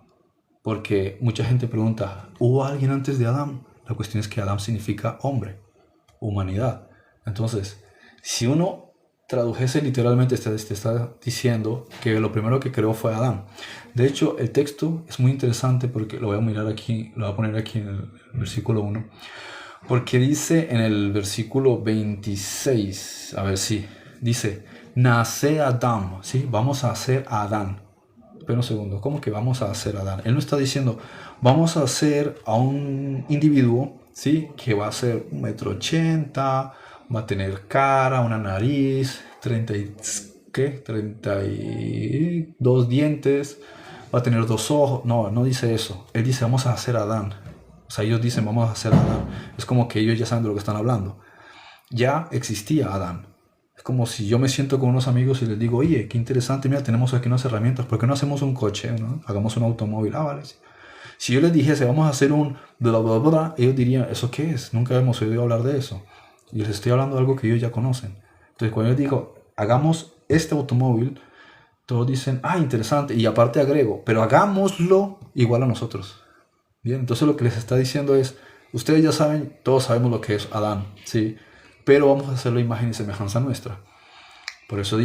Porque mucha gente pregunta, ¿hubo alguien antes de Adán? La cuestión es que Adam significa hombre, humanidad. Entonces, si uno tradujese literalmente, te está diciendo que lo primero que creó fue Adán. De hecho, el texto es muy interesante porque lo voy a mirar aquí, lo voy a poner aquí en el versículo 1. Porque dice en el versículo 26, a ver si, dice, nace Adán, ¿sí? Vamos a hacer a Adán. Espera un segundo, ¿cómo que vamos a hacer a Adán? Él no está diciendo, vamos a hacer a un individuo, ¿sí? Que va a ser 1,80 m, va a tener cara, una nariz, 32 dientes, va a tener 2 ojos. No, no dice eso. Él dice, vamos a hacer a Adán. O sea, ellos dicen, vamos a hacer a Adán. Es como que ellos ya saben de lo que están hablando. Ya existía Adán. Es como si yo me siento con unos amigos y les digo, oye, qué interesante, mira, tenemos aquí unas herramientas, ¿por qué no hacemos un coche, ¿no? Hagamos un automóvil. Vale. Si yo les dijese, vamos a hacer un bla, bla, bla, ellos dirían, ¿eso qué es? Nunca hemos oído hablar de eso. Y les estoy hablando de algo que ellos ya conocen. Entonces, cuando yo digo, hagamos este automóvil, todos dicen, interesante, y aparte agrego, pero hagámoslo igual a nosotros. Bien, entonces lo que les está diciendo es, ustedes ya saben, todos sabemos lo que es Adán, ¿sí? Pero vamos a hacerlo imagen y semejanza nuestra. Por eso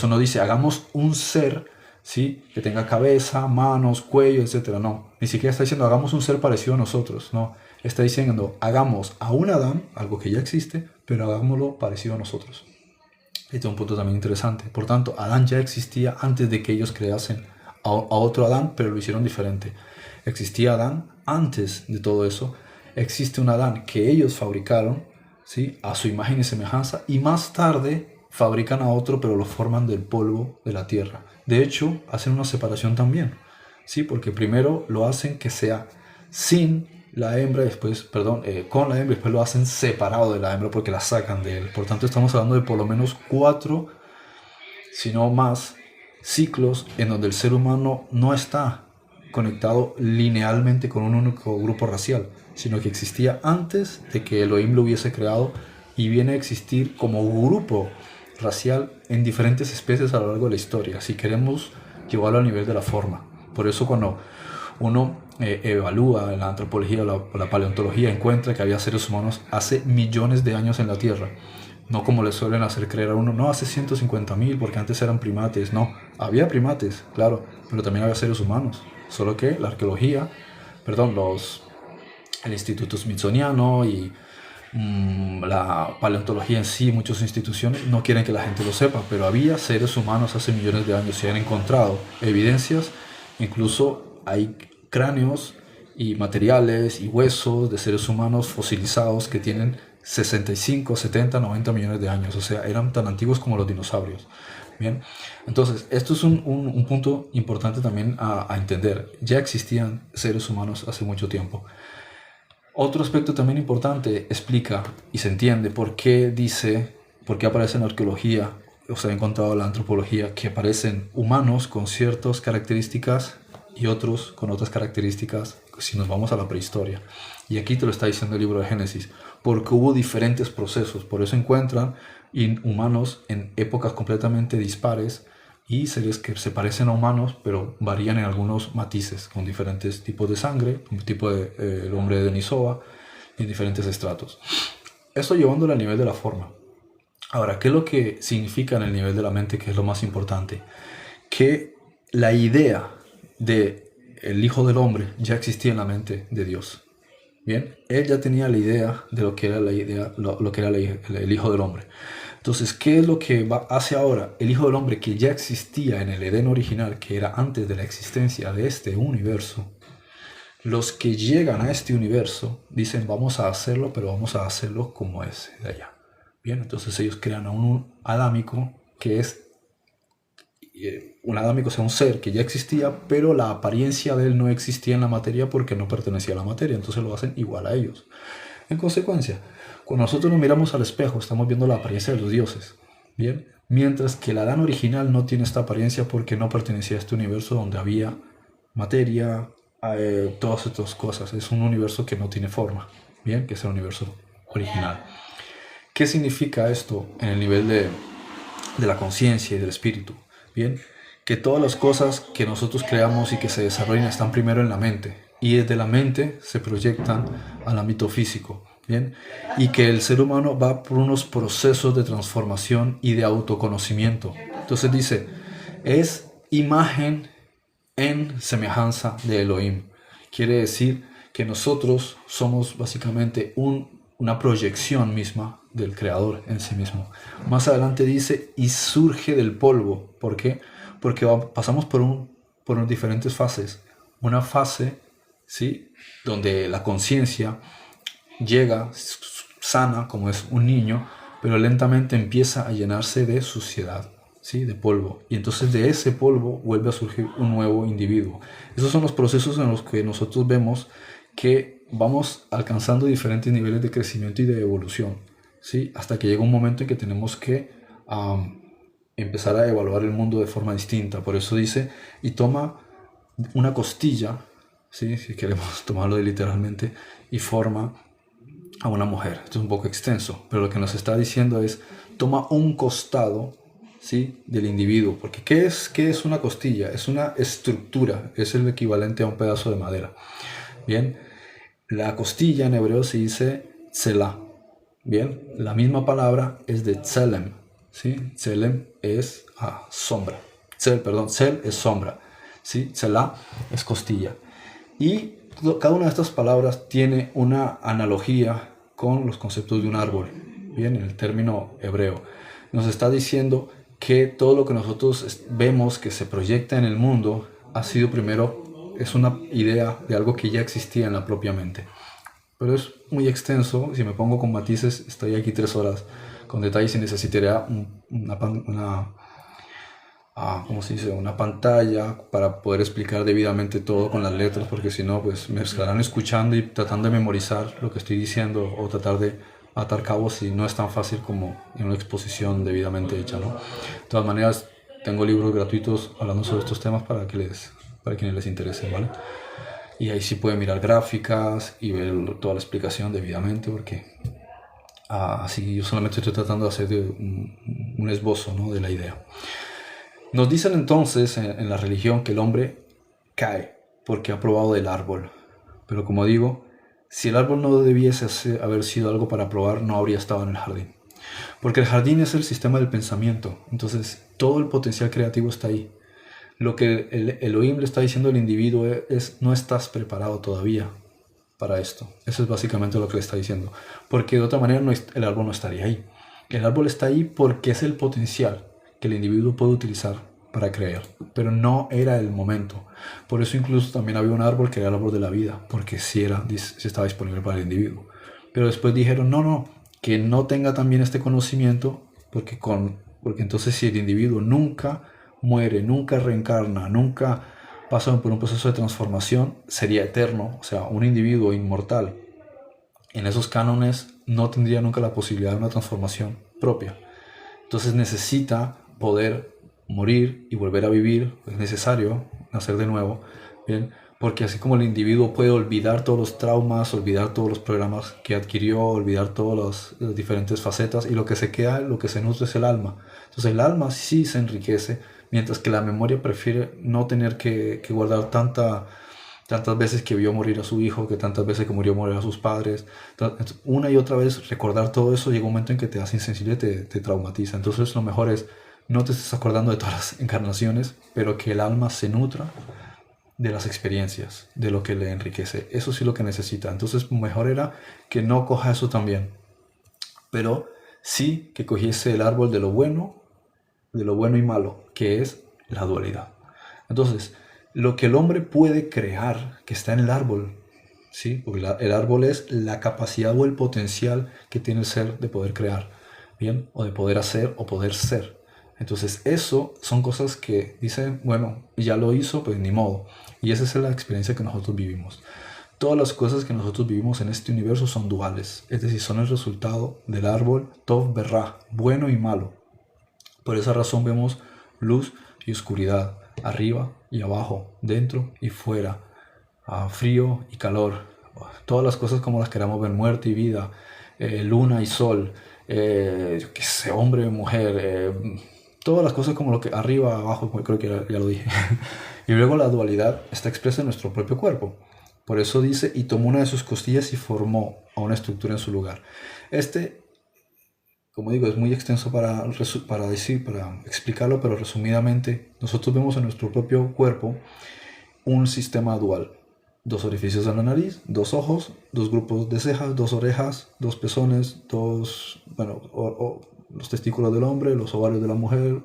no dice, hagamos un ser, ¿sí? Que tenga cabeza, manos, cuello, etc. No, ni siquiera está diciendo, hagamos un ser parecido a nosotros. No, está diciendo, hagamos a un Adán, algo que ya existe, pero hagámoslo parecido a nosotros. Este es un punto también interesante. Por tanto, Adán ya existía antes de que ellos creasen a otro Adán, pero lo hicieron diferente. Existía Adán antes de todo eso. Existe un Adán que ellos fabricaron, ¿sí? A su imagen y semejanza, y más tarde fabrican a otro, pero lo forman del polvo de la tierra. De hecho, hacen una separación también, ¿sí? Porque primero lo hacen que sea sin la hembra, después, con la hembra, después lo hacen separado de la hembra porque la sacan de él. Por tanto, estamos hablando de por lo menos 4, si no más, ciclos en donde el ser humano no está conectado linealmente con un único grupo racial, sino que existía antes de que Elohim lo hubiese creado y viene a existir como grupo racial en diferentes especies a lo largo de la historia, si queremos llevarlo a nivel de la forma. Por eso cuando uno evalúa en la antropología o la paleontología, encuentra que había seres humanos hace millones de años en la Tierra. No como le suelen hacer creer a uno, no, hace 150.000 porque antes eran primates. No, había primates, claro, pero también había seres humanos. Solo que la arqueología, el Instituto Smithsoniano y La paleontología en sí, muchas instituciones no quieren que la gente lo sepa, pero había seres humanos hace millones de años. Se han encontrado evidencias, incluso hay cráneos y materiales y huesos de seres humanos fosilizados que tienen 65, 70, 90 millones de años. O sea, eran tan antiguos como los dinosaurios. Bien, entonces esto es un punto importante también a entender. Ya existían seres humanos hace mucho tiempo. Otro aspecto también importante explica y se entiende por qué aparece en la arqueología, o se ha encontrado en la antropología, que aparecen humanos con ciertas características y otros con otras características si nos vamos a la prehistoria. Y aquí te lo está diciendo el libro de Génesis, porque hubo diferentes procesos, por eso encuentran humanos en épocas completamente dispares y seres que se parecen a humanos, pero varían en algunos matices, con diferentes tipos de sangre, un tipo de el hombre de Denisova, en diferentes estratos. Esto llevándolo al nivel de la forma. Ahora, ¿qué es lo que significa en el nivel de la mente, que es lo más importante? Que la idea de el Hijo del Hombre ya existía en la mente de Dios. Bien, él ya tenía la idea de lo que era lo que era el Hijo del Hombre. Entonces, ¿qué es lo que hace ahora el Hijo del Hombre, que ya existía en el Edén original, que era antes de la existencia de este universo? Los que llegan a este universo dicen, vamos a hacerlo, pero vamos a hacerlo como ese de allá. Bien, entonces ellos crean a un adámico que es un adámico, o sea, un ser que ya existía, pero la apariencia de él no existía en la materia porque no pertenecía a la materia, entonces lo hacen igual a ellos. En consecuencia, cuando nosotros nos miramos al espejo, estamos viendo la apariencia de los dioses, ¿bien? Mientras que el Adán original no tiene esta apariencia porque no pertenecía a este universo donde había materia, todas estas cosas. Es un universo que no tiene forma, ¿bien? Que es el universo original. ¿Qué significa esto en el nivel de la conciencia y del espíritu? Bien, que todas las cosas que nosotros creamos y que se desarrollan están primero en la mente, y desde la mente se proyectan al ámbito físico, bien, y que el ser humano va por unos procesos de transformación y de autoconocimiento. Entonces dice, es imagen en semejanza de Elohim. Quiere decir que nosotros somos básicamente una proyección misma del Creador en sí mismo. Más adelante dice, y surge del polvo. ¿Por qué? Porque pasamos por diferentes fases. Una fase, ¿sí?, donde la conciencia llega sana, como es un niño, pero lentamente empieza a llenarse de suciedad, ¿sí?, de polvo. Y entonces de ese polvo vuelve a surgir un nuevo individuo. Esos son los procesos en los que nosotros vemos que vamos alcanzando diferentes niveles de crecimiento y de evolución, ¿sí?, hasta que llega un momento en que tenemos que empezar a evaluar el mundo de forma distinta. Por eso dice, y toma una costilla, ¿sí?, si queremos tomarlo literalmente, y forma a una mujer. Esto es un poco extenso, pero lo que nos está diciendo es, toma un costado, ¿sí?, del individuo. Porque ¿qué es una costilla? Es una estructura, es el equivalente a un pedazo de madera. Bien, la costilla en hebreo se dice tselá. Bien, la misma palabra es de tselem, ¿sí? Tselem es sombra. Tsel es sombra, ¿sí? Tselá es costilla. Y cada una de estas palabras tiene una analogía con los conceptos de un árbol. Bien, en el término hebreo. Nos está diciendo que todo lo que nosotros vemos que se proyecta en el mundo ha sido primero, es una idea de algo que ya existía en la propia mente. Pero es muy extenso, si me pongo con matices, estoy aquí 3 horas con detalles y necesitaría ¿cómo se dice?, una pantalla para poder explicar debidamente todo con las letras, porque si no, pues me estarán escuchando y tratando de memorizar lo que estoy diciendo o tratar de atar cabos, y no es tan fácil como en una exposición debidamente hecha, ¿no? De todas maneras, tengo libros gratuitos hablando sobre estos temas para quienes les interese, ¿vale? Y ahí sí pueden mirar gráficas y ver toda la explicación debidamente, porque así yo solamente estoy tratando de hacer un esbozo, ¿no?, de la idea. Nos dicen entonces en la religión que el hombre cae porque ha probado del árbol. Pero como digo, si el árbol no debiese haber sido algo para probar, no habría estado en el jardín. Porque el jardín es el sistema del pensamiento. Entonces todo el potencial creativo está ahí. Lo que el Elohim le está diciendo al individuo es, no estás preparado todavía. para esto. Eso es básicamente lo que le está diciendo. Porque de otra manera el árbol no estaría ahí. El árbol está ahí porque es el potencial que el individuo puede utilizar para creer, pero no era el momento. Por eso incluso también había un árbol que era el árbol de la vida, porque sí estaba disponible para el individuo. Pero después dijeron, no, que no tenga también este conocimiento, porque entonces si el individuo nunca muere, nunca reencarna, nunca pasa por un proceso de transformación, sería eterno, o sea, un individuo inmortal. En esos cánones no tendría nunca la posibilidad de una transformación propia. Entonces necesita poder morir y volver a vivir, es necesario nacer de nuevo, ¿bien? Porque así como el individuo puede olvidar todos los traumas, olvidar todos los programas que adquirió, olvidar todas las diferentes facetas, y lo que se queda, lo que se nutre es el alma. Entonces el alma sí se enriquece, mientras que la memoria prefiere no tener que guardar tantas veces que vio morir a su hijo, que tantas veces que murió morir a sus padres. Entonces, una y otra vez recordar todo eso, llega un momento en que te hace insensible, te traumatiza. Entonces lo mejor es no te estés acordando de todas las encarnaciones, pero que el alma se nutra de las experiencias, de lo que le enriquece. Eso sí lo que necesita. Entonces mejor era que no coja eso también, pero sí que cogiese el árbol de lo bueno y malo, que es la dualidad. Entonces, lo que el hombre puede crear, que está en el árbol, ¿sí? Porque el árbol es la capacidad o el potencial que tiene el ser de poder crear, ¿bien? O de poder hacer o poder ser. Entonces, eso son cosas que dicen, bueno, ya lo hizo, pues ni modo. Y esa es la experiencia que nosotros vivimos. Todas las cosas que nosotros vivimos en este universo son duales, es decir, son el resultado del árbol Tov Berra, bueno y malo. Por esa razón vemos luz y oscuridad, arriba y abajo, dentro y fuera, frío y calor, todas las cosas como las queramos ver, muerte y vida, luna y sol, qué sé, hombre y mujer, todas las cosas como lo que arriba, abajo, creo que ya lo dije. Y luego la dualidad está expresa en nuestro propio cuerpo. Por eso dice, y tomó una de sus costillas y formó a una estructura en su lugar. Como digo, es muy extenso para explicarlo, pero resumidamente, nosotros vemos en nuestro propio cuerpo un sistema dual. 2 orificios en la nariz, 2 ojos, 2 grupos de cejas, 2 orejas, 2 pezones, los testículos del hombre, los ovarios de la mujer,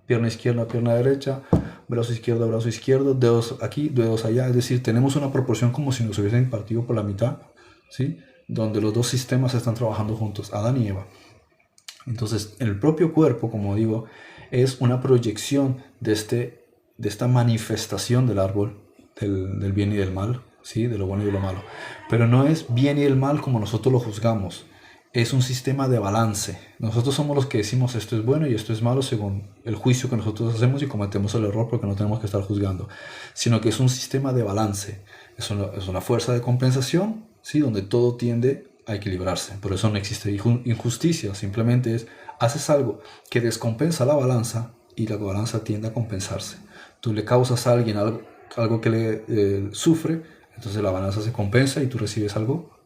pierna izquierda, pierna derecha, brazo izquierdo, dedos aquí, dedos allá. Es decir, tenemos una proporción como si nos hubiesen partido por la mitad, ¿sí? Donde los dos sistemas están trabajando juntos, Adán y Eva. Entonces, el propio cuerpo, como digo, es una proyección de esta manifestación del árbol, del bien y del mal, ¿sí? De lo bueno y de lo malo. Pero no es bien y el mal como nosotros lo juzgamos. Es un sistema de balance. Nosotros somos los que decimos esto es bueno y esto es malo según el juicio que nosotros hacemos y cometemos el error porque no tenemos que estar juzgando. Sino que es un sistema de balance. Es una fuerza de compensación, ¿sí? Donde todo tiende a equilibrarse. Por eso no existe injusticia. Simplemente haces algo que descompensa la balanza y la balanza tiende a compensarse. Tú le causas a alguien algo que le sufre, entonces la balanza se compensa y tú recibes algo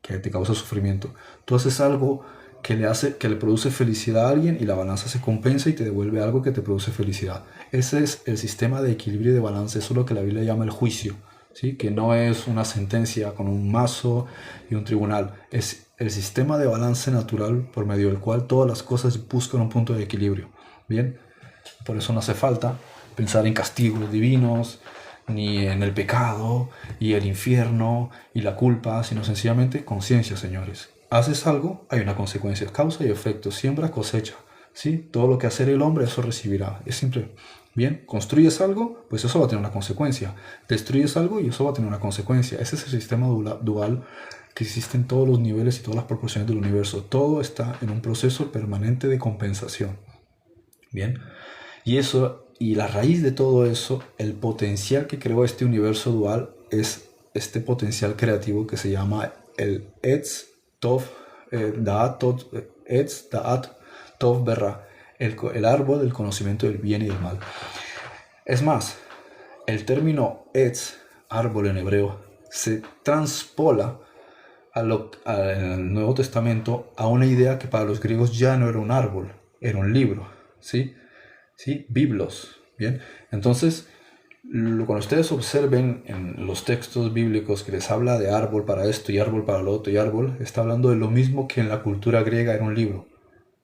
que te causa sufrimiento. Tú haces algo que le produce felicidad a alguien y la balanza se compensa y te devuelve algo que te produce felicidad. Ese es el sistema de equilibrio y de balance. Eso es lo que la Biblia llama el juicio, ¿sí? Que no es una sentencia con un mazo y un tribunal. Es el sistema de balance natural por medio del cual todas las cosas buscan un punto de equilibrio. Bien, por eso no hace falta pensar en castigos divinos, ni en el pecado y el infierno y la culpa, sino sencillamente conciencia, señores. Haces algo, hay una consecuencia, causa y efecto, siembra, cosecha, ¿sí? Todo lo que hace el hombre, eso recibirá. Es simple. Bien, construyes algo, pues eso va a tener una consecuencia. Destruyes algo y eso va a tener una consecuencia. Ese es el sistema dual que existe en todos los niveles y todas las proporciones del universo. Todo está en un proceso permanente de compensación. Bien, y la raíz de todo eso, el potencial que creó este universo dual es este potencial creativo que se llama el Etz Da'at Tov Berra, el árbol del conocimiento del bien y del mal. Es más, el término Etz, árbol en hebreo, se transpola en el Nuevo Testamento a una idea que para los griegos ya no era un árbol, era un libro, ¿sí? ¿Sí? Biblos, ¿bien? Entonces, Cuando ustedes observen en los textos bíblicos que les habla de árbol para esto y árbol para lo otro y árbol, está hablando de lo mismo que en la cultura griega era un libro.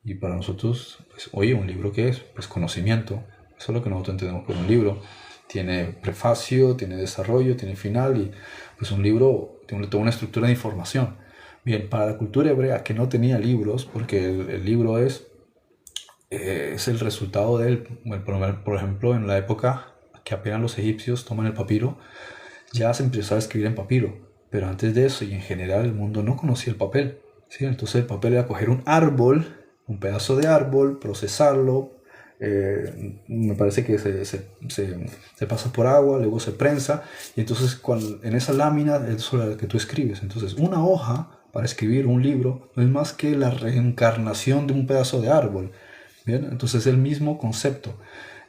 Y para nosotros, pues, oye, ¿un libro qué es? Pues conocimiento. Eso es lo que nosotros entendemos por un libro. Tiene prefacio, tiene desarrollo, tiene final y pues un libro tiene toda una estructura de información. Bien, para la cultura hebrea que no tenía libros, porque el libro es el resultado del, por ejemplo, en la época que apenas los egipcios toman el papiro, ya se empezó a escribir en papiro, pero antes de eso y en general el mundo no conocía el papel, ¿sí? Entonces el papel era coger un árbol, un pedazo de árbol, procesarlo, me parece que se pasa por agua, luego se prensa, y entonces en esa lámina es sobre la que tú escribes. Entonces una hoja para escribir un libro no es más que la reencarnación de un pedazo de árbol. Bien, entonces es el mismo concepto.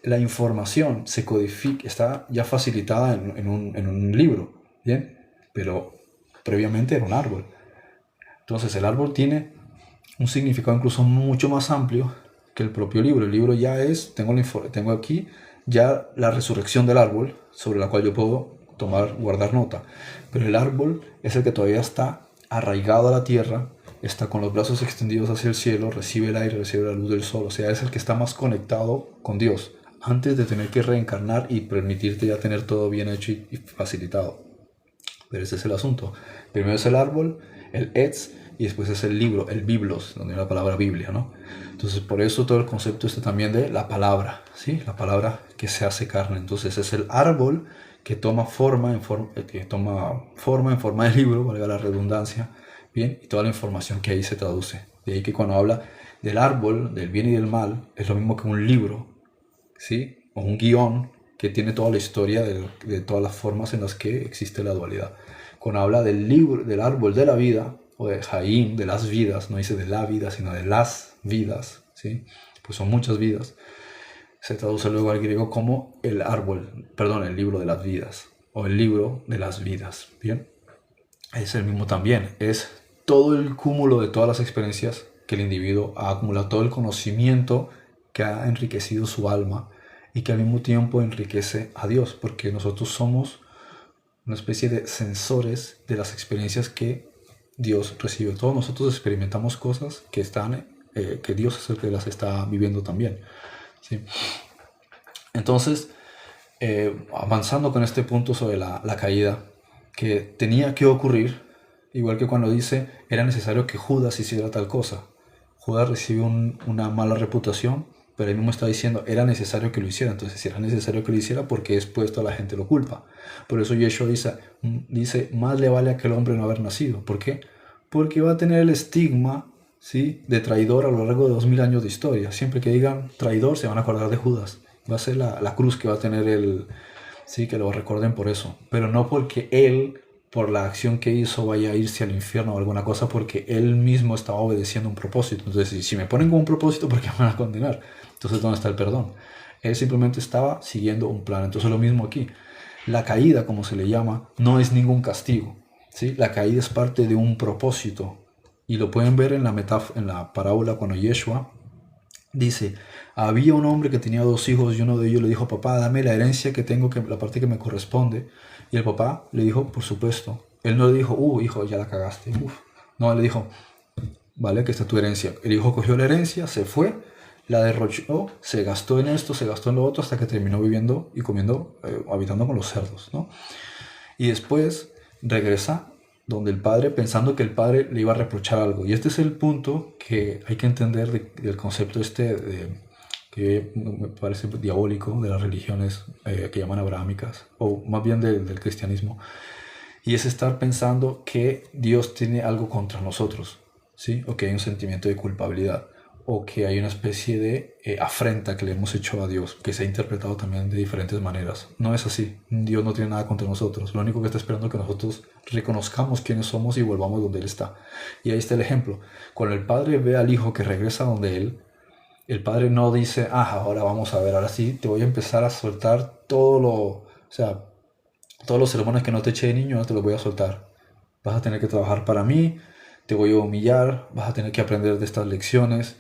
La información se codifica, está ya facilitada en un libro, ¿bien? Pero previamente era un árbol. Entonces el árbol tiene un significado incluso mucho más amplio que el propio libro. El libro ya es, tengo aquí ya la resurrección del árbol, sobre la cual yo puedo guardar nota. Pero el árbol es el que todavía está arraigado a la tierra, está con los brazos extendidos hacia el cielo, recibe el aire, recibe la luz del sol, o sea, es el que está más conectado con Dios, antes de tener que reencarnar y permitirte ya tener todo bien hecho y facilitado. Pero ese es el asunto. Primero es el árbol, el etz, y después es el libro, el biblos, donde hay la palabra Biblia, ¿no? Entonces, por eso todo el concepto está también de la palabra, ¿sí? La palabra que se hace carne. Entonces, es el árbol que toma forma en forma de libro, valga la redundancia, bien, y toda la información que ahí se traduce. De ahí que cuando habla del árbol, del bien y del mal, es lo mismo que un libro, ¿sí? O un guión que tiene toda la historia de todas las formas en las que existe la dualidad. Cuando habla del libro, del árbol de la vida, o de Jaim, de las vidas, no dice de la vida, sino de las vidas, ¿sí? Pues son muchas vidas. Se traduce luego al griego como el libro de las vidas, o el libro de las vidas, ¿bien? Es el mismo también, es todo el cúmulo de todas las experiencias que el individuo ha acumulado, todo el conocimiento que ha enriquecido su alma y que al mismo tiempo enriquece a Dios, porque nosotros somos una especie de sensores de las experiencias que Dios recibe. Todos nosotros experimentamos cosas que Dios es el que las está viviendo también, ¿sí? Entonces, avanzando con este punto sobre la caída, que tenía que ocurrir, igual que cuando dice, era necesario que Judas hiciera tal cosa. Judas recibe una mala reputación, pero él mismo está diciendo, era necesario que lo hiciera. Entonces, si era necesario que lo hiciera, porque después toda la gente lo culpa. Por eso Yeshua dice, más le vale a aquel hombre no haber nacido. ¿Por qué? Porque va a tener el estigma, ¿sí?, de traidor a lo largo de 2000 años de historia. Siempre que digan traidor, se van a acordar de Judas. Va a ser la cruz que va a tener sí, que lo recuerden por eso. Pero no porque él, por la acción que hizo, vaya a irse al infierno o alguna cosa, porque él mismo estaba obedeciendo un propósito. Entonces, si me ponen como un propósito, ¿por qué me van a condenar? Entonces, ¿dónde está el perdón? Él simplemente estaba siguiendo un plan. Entonces, lo mismo aquí. La caída, como se le llama, no es ningún castigo, ¿sí? La caída es parte de un propósito. Y lo pueden ver en la parábola cuando Yeshua dice, había un hombre que tenía 2 hijos y uno de ellos le dijo, papá, dame la herencia que tengo, la parte que me corresponde. Y el papá le dijo, por supuesto. Él no le dijo, hijo, ya la cagaste. No, él le dijo, vale, que está tu herencia. El hijo cogió la herencia, se fue, la derrochó, se gastó en esto, se gastó en lo otro, hasta que terminó viviendo y comiendo, habitando con los cerdos, ¿no? Y después regresa donde el padre, pensando que el padre le iba a reprochar algo. Y este es el punto que hay que entender del concepto que me parece diabólico de las religiones que llaman abrahámicas, o más bien del cristianismo. Y es estar pensando que Dios tiene algo contra nosotros, ¿sí? O que hay un sentimiento de culpabilidad, o que hay una especie de afrenta que le hemos hecho a Dios, que se ha interpretado también de diferentes maneras. No es así. Dios no tiene nada contra nosotros. Lo único que está esperando es que nosotros reconozcamos quiénes somos y volvamos donde Él está. Y ahí está el ejemplo. Cuando el padre ve al hijo que regresa donde Él, el padre no dice, ahora vamos a ver, ahora sí te voy a empezar a soltar todos los sermones que no te eché de niño, no te los voy a soltar. Vas a tener que trabajar para mí, te voy a humillar, vas a tener que aprender de estas lecciones.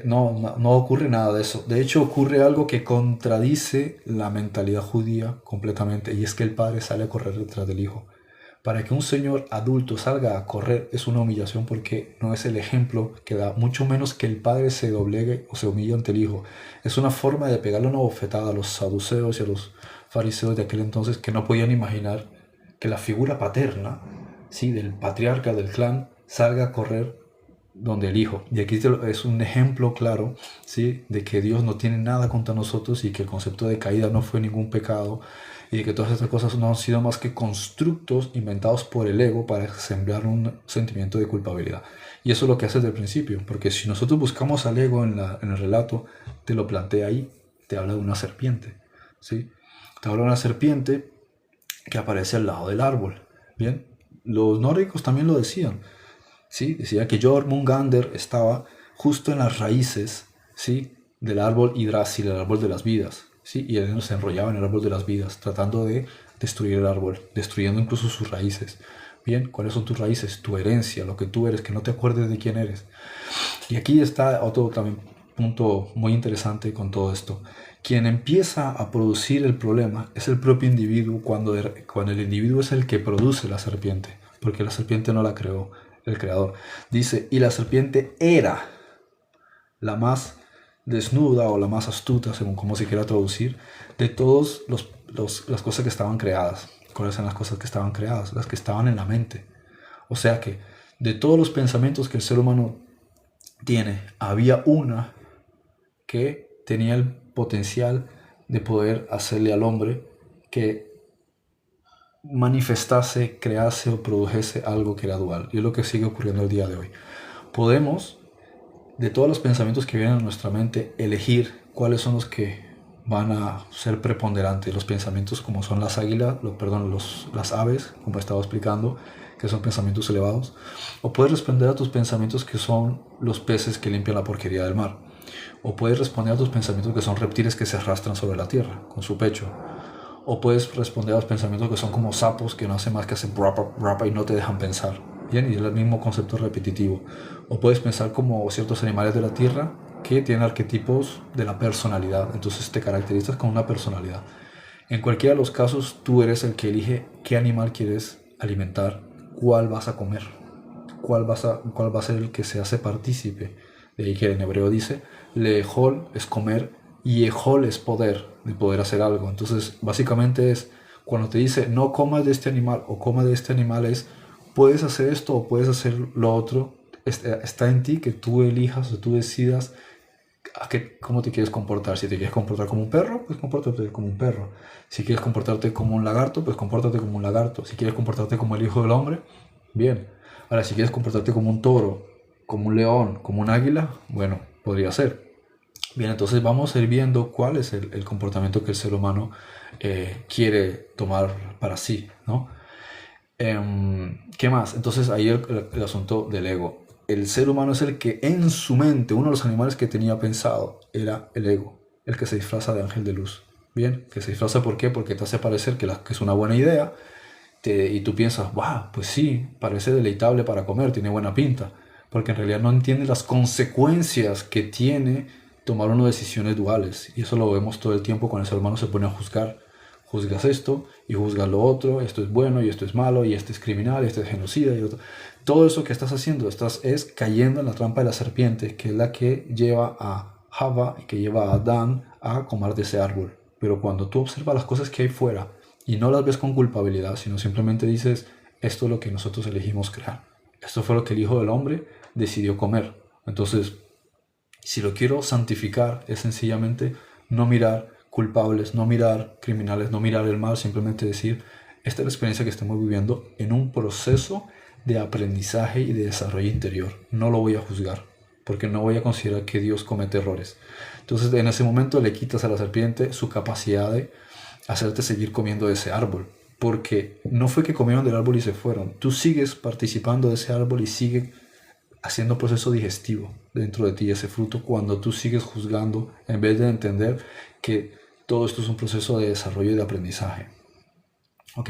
No ocurre nada de eso. De hecho, ocurre algo que contradice la mentalidad judía completamente, y es que el padre sale a correr detrás del hijo. Para que un señor adulto salga a correr es una humillación, porque no es el ejemplo que da, mucho menos que el padre se doblegue o se humille ante el hijo. Es una forma de pegarle una bofetada a los saduceos y a los fariseos de aquel entonces, que no podían imaginar que la figura paterna, ¿sí?, del patriarca del clan salga a correr donde el hijo. Y aquí es un ejemplo claro, ¿sí?, de que Dios no tiene nada contra nosotros, y que el concepto de caída no fue ningún pecado, y que todas estas cosas no han sido más que constructos inventados por el ego para sembrar un sentimiento de culpabilidad. Y eso es lo que hace desde el principio, porque si nosotros buscamos al ego en el relato, te lo plantea ahí, te habla de una serpiente, ¿sí? Te habla de una serpiente que aparece al lado del árbol. Bien, los nórdicos también lo decían, ¿sí? Decía que Jormungandr estaba justo en las raíces, ¿sí?, del árbol Yggdrasil, el árbol de las vidas, ¿sí? Y él se enrollaba en el árbol de las vidas, tratando de destruir el árbol, destruyendo incluso sus raíces. Bien, ¿cuáles son tus raíces? Tu herencia, lo que tú eres, que no te acuerdes de quién eres. Y aquí está otro también punto muy interesante con todo esto. Quien empieza a producir el problema es el propio individuo, cuando el individuo es el que produce la serpiente, porque la serpiente no la creó el creador. Dice, y la serpiente era la más desnuda o la más astuta, según cómo se quiera traducir, de todas las cosas que estaban creadas. ¿Cuáles son las cosas que estaban creadas? Las que estaban en la mente. O sea que de todos los pensamientos que el ser humano tiene, había una que tenía el potencial de poder hacerle al hombre que manifestase, crease o produjese algo que era dual. Y es lo que sigue ocurriendo el día de hoy. Podemos, de todos los pensamientos que vienen a nuestra mente, elegir cuáles son los que van a ser preponderantes. Los pensamientos como son las águilas, las aves, como estaba explicando, que son pensamientos elevados. O puedes responder a tus pensamientos, que son los peces que limpian la porquería del mar. O puedes responder a tus pensamientos, que son reptiles que se arrastran sobre la tierra con su pecho. O puedes responder a los pensamientos que son como sapos, que no hacen más que hacer rapa y no te dejan pensar. Bien, y es el mismo concepto repetitivo. O puedes pensar como ciertos animales de la tierra que tienen arquetipos de la personalidad. Entonces te caracterizas con una personalidad. En cualquiera de los casos, tú eres el que elige qué animal quieres alimentar, cuál vas a comer, cuál va a ser el que se hace partícipe. De ahí que en hebreo dice, leejol es comer y ejol es poder, de poder hacer algo. Entonces, básicamente es, cuando te dice no comas de este animal o coma de este animal, es puedes hacer esto o puedes hacer lo otro. Está en ti que tú elijas o tú decidas cómo te quieres comportar. Si te quieres comportar como un perro, pues compórtate como un perro. Si quieres comportarte como un lagarto, pues compórtate como un lagarto. Si quieres comportarte como el hijo del hombre, bien. Ahora, si quieres comportarte como un toro, como un león, como un águila, bueno, podría ser. Bien, entonces vamos a ir viendo cuál es el comportamiento que el ser humano quiere tomar para sí, ¿no? ¿Qué más? Entonces ahí el asunto del ego. El ser humano es el que en su mente, uno de los animales que tenía pensado era el ego, el que se disfraza de ángel de luz. Bien, que se disfraza, ¿por qué? Porque te hace parecer que es una buena idea, y tú piensas, wow, pues sí, parece deleitable para comer, tiene buena pinta, porque en realidad no entiende las consecuencias que tiene tomar unas decisiones duales. Y eso lo vemos todo el tiempo cuando el ser humano se pone a juzgar. Juzgas esto y juzgas lo otro, esto es bueno y esto es malo, y este es criminal, y este es genocida y otro. Todo eso que estás haciendo, es cayendo en la trampa de la serpiente, que es la que lleva a Java y que lleva a Adán a comer de ese árbol. Pero cuando tú observas las cosas que hay fuera y no las ves con culpabilidad, sino simplemente dices, esto es lo que nosotros elegimos crear, esto fue lo que el Hijo del Hombre decidió comer. Entonces, si lo quiero santificar, es sencillamente no mirar culpables, no mirar criminales, no mirar el mal, simplemente decir, esta es la experiencia que estamos viviendo en un proceso de aprendizaje y de desarrollo interior. No lo voy a juzgar, porque no voy a considerar que Dios comete errores. Entonces, en ese momento le quitas a la serpiente su capacidad de hacerte seguir comiendo de ese árbol, porque no fue que comieron del árbol y se fueron. Tú sigues participando de ese árbol y sigue haciendo proceso digestivo dentro de ti ese fruto, cuando tú sigues juzgando en vez de entender que todo esto es un proceso de desarrollo y de aprendizaje. ¿Ok?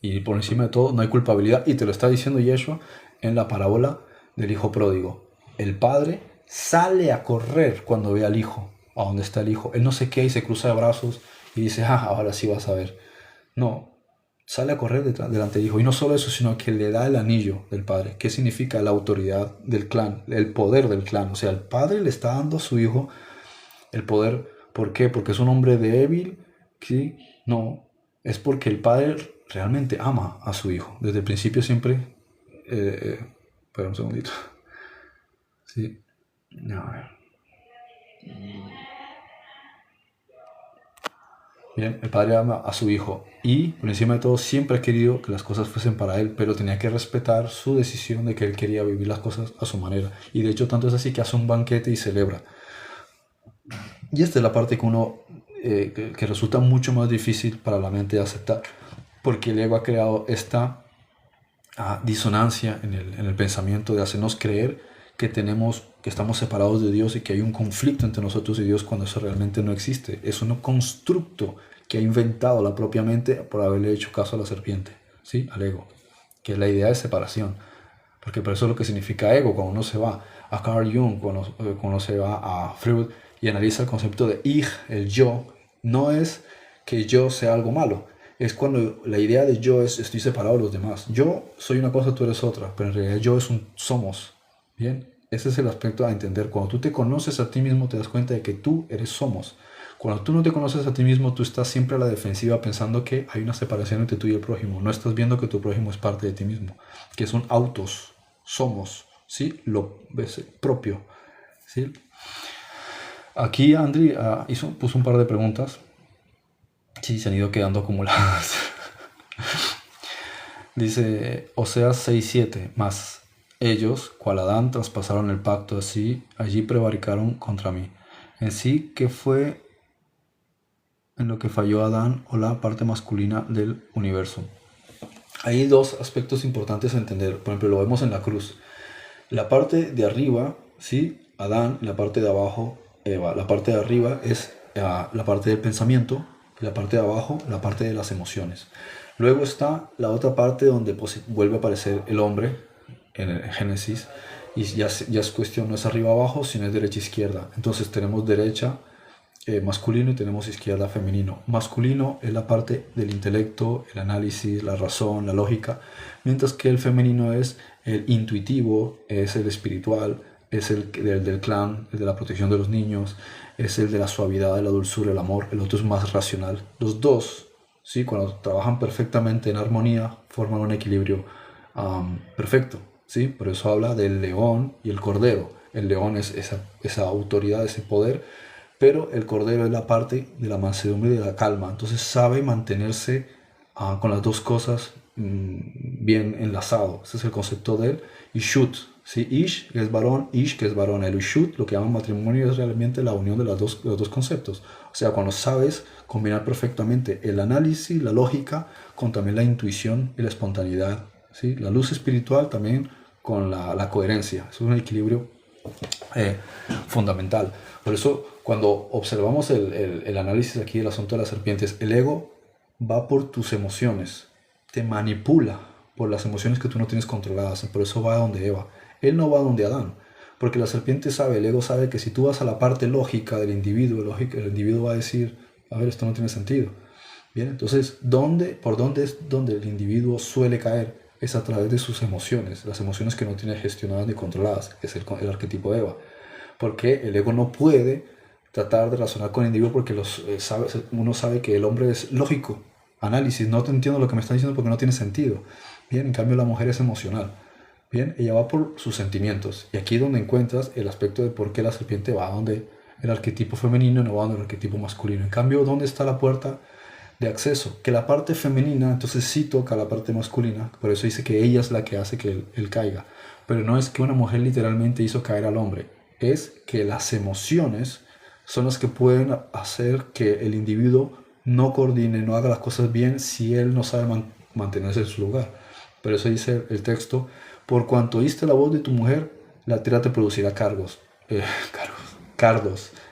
Y por encima de todo no hay culpabilidad, y te lo está diciendo Yeshua en la parábola del hijo pródigo. El padre sale a correr cuando ve al hijo, a donde está el hijo. Él no se queda y se cruza de brazos y dice, ahora sí vas a ver. No, sale a correr delante del hijo. Y no solo eso, sino que le da el anillo del padre. ¿Qué significa la autoridad del clan? El poder del clan. O sea, el padre le está dando a su hijo el poder. ¿Por qué? Porque es un hombre débil. ¿Sí? No, es porque el padre realmente ama a su hijo. Desde el principio siempre... espera un segundito. Sí. A ver. Bien, el padre ama a su hijo y por encima de todo siempre ha querido que las cosas fuesen para él, pero tenía que respetar su decisión de que él quería vivir las cosas a su manera. Y de hecho tanto es así que hace un banquete y celebra. Y esta es la parte que uno que resulta mucho más difícil para la mente de aceptar, porque el ego ha creado esta disonancia en el pensamiento de hacernos creer que estamos separados de Dios y que hay un conflicto entre nosotros y Dios cuando eso realmente no existe. Es un constructo que ha inventado la propia mente por haberle hecho caso a la serpiente, ¿sí? Al ego, que es la idea de separación. Porque por eso es lo que significa ego cuando uno se va a Carl Jung, cuando uno se va a Freud y analiza el concepto de Ich, el yo, no es que yo sea algo malo. Es cuando la idea de yo es estoy separado de los demás. Yo soy una cosa, tú eres otra, pero en realidad yo es un somos. Bien, ese es el aspecto a entender. Cuando tú te conoces a ti mismo, te das cuenta de que tú eres somos. Cuando tú no te conoces a ti mismo, tú estás siempre a la defensiva pensando que hay una separación entre tú y el prójimo. No estás viendo que tu prójimo es parte de ti mismo, que son autos, somos, ¿sí? Lo propio, ¿sí? Aquí Andri puso un par de preguntas. Sí, se han ido quedando acumuladas. Dice Oseas 6:7, más ellos, cual Adán, traspasaron el pacto así, allí prevaricaron contra mí. En sí, ¿qué fue en lo que falló Adán o la parte masculina del universo? Hay dos aspectos importantes a entender. Por ejemplo, lo vemos en la cruz. La parte de arriba, ¿sí? Adán, la parte de abajo, Eva. La parte de arriba es la parte del pensamiento y la parte de abajo, la parte de las emociones. Luego está la otra parte donde vuelve a aparecer el hombre en el Génesis y ya es cuestión, no es arriba abajo, sino es derecha izquierda. Entonces tenemos derecha masculino y tenemos izquierda femenino. Masculino es la parte del intelecto, el análisis, la razón, la lógica, mientras que el femenino es el intuitivo, es el espiritual, es el del clan, el de la protección de los niños, es el de la suavidad, de la dulzura, el amor. El otro es más racional. Los dos, ¿sí? Cuando trabajan perfectamente en armonía, forman un equilibrio perfecto, ¿sí? Por eso habla del león y el cordero. El león es esa autoridad, ese poder, pero el cordero es la parte de la mansedumbre y de la calma. Entonces sabe mantenerse con las dos cosas bien enlazado. Ese es el concepto del Ishut. ¿Sí? Ish, que es varón, Ish, que es varón. El Ishut, lo que llaman matrimonio, es realmente la unión de los dos conceptos. O sea, cuando sabes combinar perfectamente el análisis, la lógica, con también la intuición y la espontaneidad. ¿Sí? La luz espiritual también con la coherencia. Es un equilibrio fundamental. Por eso, cuando observamos el análisis aquí del asunto de las serpientes, el ego va por tus emociones, te manipula por las emociones que tú no tienes controladas. Por eso va a donde Eva. Él no va a donde Adán, porque la serpiente sabe, el ego sabe que si tú vas a la parte lógica del individuo, el individuo va a decir, a ver, esto no tiene sentido. Bien, entonces, ¿por dónde es donde el individuo suele caer? Es a través de sus emociones, las emociones que no tiene gestionadas ni controladas, que es el arquetipo de Eva. Porque el ego no puede tratar de razonar con el individuo porque uno sabe que el hombre es lógico, análisis, no te entiendo lo que me estás diciendo porque no tiene sentido. Bien, en cambio la mujer es emocional. Bien, ella va por sus sentimientos. Y aquí es donde encuentras el aspecto de por qué la serpiente va donde el arquetipo femenino no va donde el arquetipo masculino. En cambio, ¿dónde está la puerta de acceso? Que la parte femenina entonces sí toca la parte masculina. Por eso dice que ella es la que hace que él caiga. Pero no es que una mujer literalmente hizo caer al hombre. Es que las emociones son las que pueden hacer que el individuo no coordine, no haga las cosas bien si él no sabe mantenerse en su lugar. Por eso dice el texto, por cuanto oíste la voz de tu mujer, la tierra te producirá cardos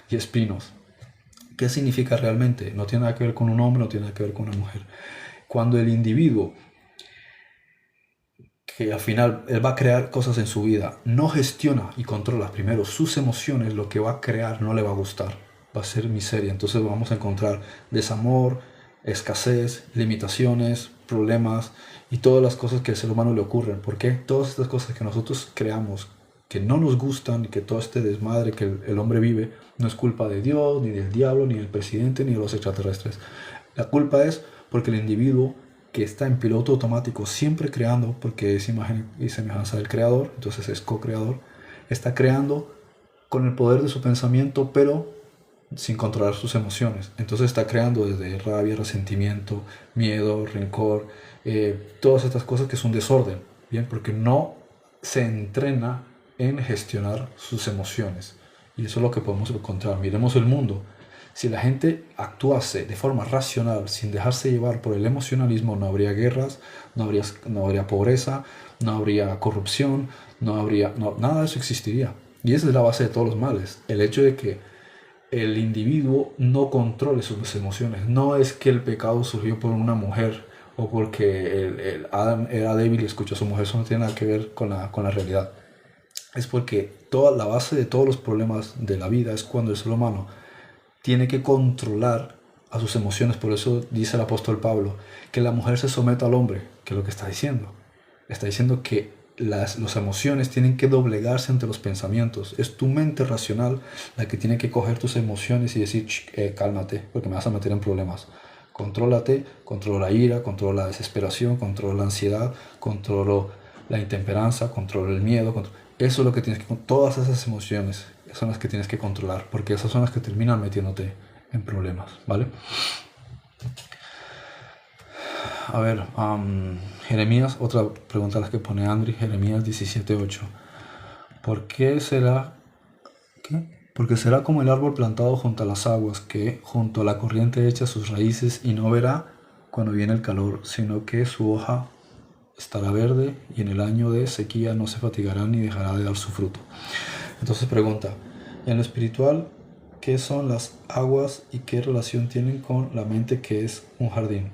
y espinos. ¿Qué significa realmente? No tiene nada que ver con un hombre, no tiene nada que ver con una mujer. Cuando el individuo que al final él va a crear cosas en su vida, no gestiona y controla primero sus emociones, lo que va a crear no le va a gustar, va a ser miseria. Entonces vamos a encontrar desamor, escasez, limitaciones, problemas y todas las cosas que al ser humano le ocurren. ¿Por qué? Todas estas cosas que nosotros creamos, que no nos gustan, y que todo este desmadre que el hombre vive, no es culpa de Dios, ni del diablo, ni del presidente, ni de los extraterrestres. La culpa es porque el individuo que está en piloto automático, siempre creando, porque es imagen y semejanza del creador, entonces es co-creador, está creando con el poder de su pensamiento, pero sin controlar sus emociones. Entonces está creando desde rabia, resentimiento, miedo, rencor, todas estas cosas que es un desorden, ¿bien? Porque no se entrena en gestionar sus emociones. Y eso es lo que podemos encontrar. Miremos el mundo. Si la gente actuase de forma racional, sin dejarse llevar por el emocionalismo, no habría guerras, no habría pobreza, no habría corrupción, nada de eso existiría. Y esa es la base de todos los males. El hecho de que el individuo no controle sus emociones. No es que el pecado surgió por una mujer o porque el Adán era débil y escuchó a su mujer. Eso no tiene nada que ver con la realidad. Es porque toda la base de todos los problemas de la vida es cuando el ser humano tiene que controlar a sus emociones. Por eso dice el apóstol Pablo que la mujer se someta al hombre. ¿Qué es lo que está diciendo? Está diciendo que las emociones tienen que doblegarse ante los pensamientos. Es tu mente racional la que tiene que coger tus emociones y decir, cálmate, porque me vas a meter en problemas. Contrólate, controla la ira, controla la desesperación, controla la ansiedad, controla la intemperanza, controla el miedo. Eso es lo que tienes que... Todas esas emociones son las que tienes que controlar, porque esas son las que terminan metiéndote en problemas, ¿vale? A ver, Jeremías, otra pregunta la que pone Andri, Jeremías 17:8. ¿Por qué será? ¿Qué? Porque será como el árbol plantado junto a las aguas, que junto a la corriente echa sus raíces y no verá cuando viene el calor, sino que su hoja estará verde y en el año de sequía no se fatigará ni dejará de dar su fruto. Entonces pregunta, en lo espiritual, ¿qué son las aguas y qué relación tienen con la mente, que es un jardín?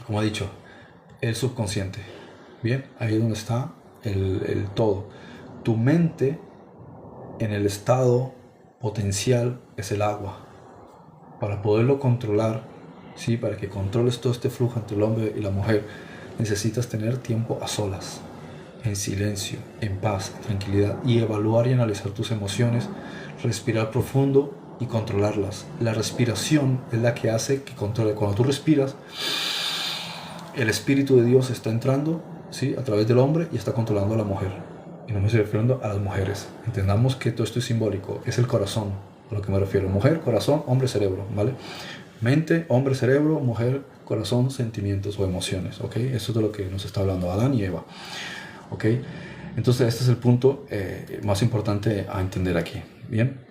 Como he dicho, el subconsciente. Bien, ahí es donde está el todo. Tu mente en el estado potencial es el agua. Para poderlo controlar, ¿sí? Para que controles todo este flujo entre el hombre y la mujer, necesitas tener tiempo a solas, en silencio, en paz, tranquilidad, y evaluar y analizar tus emociones, respirar profundo y controlarlas. La respiración es la que hace que controle. Cuando tú respiras, el Espíritu de Dios está entrando, ¿sí?, a través del hombre y está controlando a la mujer. Y no me estoy refiriendo a las mujeres. Entendamos que todo esto es simbólico. Es el corazón a lo que me refiero. Mujer, corazón, hombre, cerebro, ¿vale? Mente, hombre, cerebro, mujer, corazón, sentimientos o emociones, ¿ok? Eso es de lo que nos está hablando Adán y Eva, ¿ok? Entonces este es el punto más importante a entender aquí, ¿bien?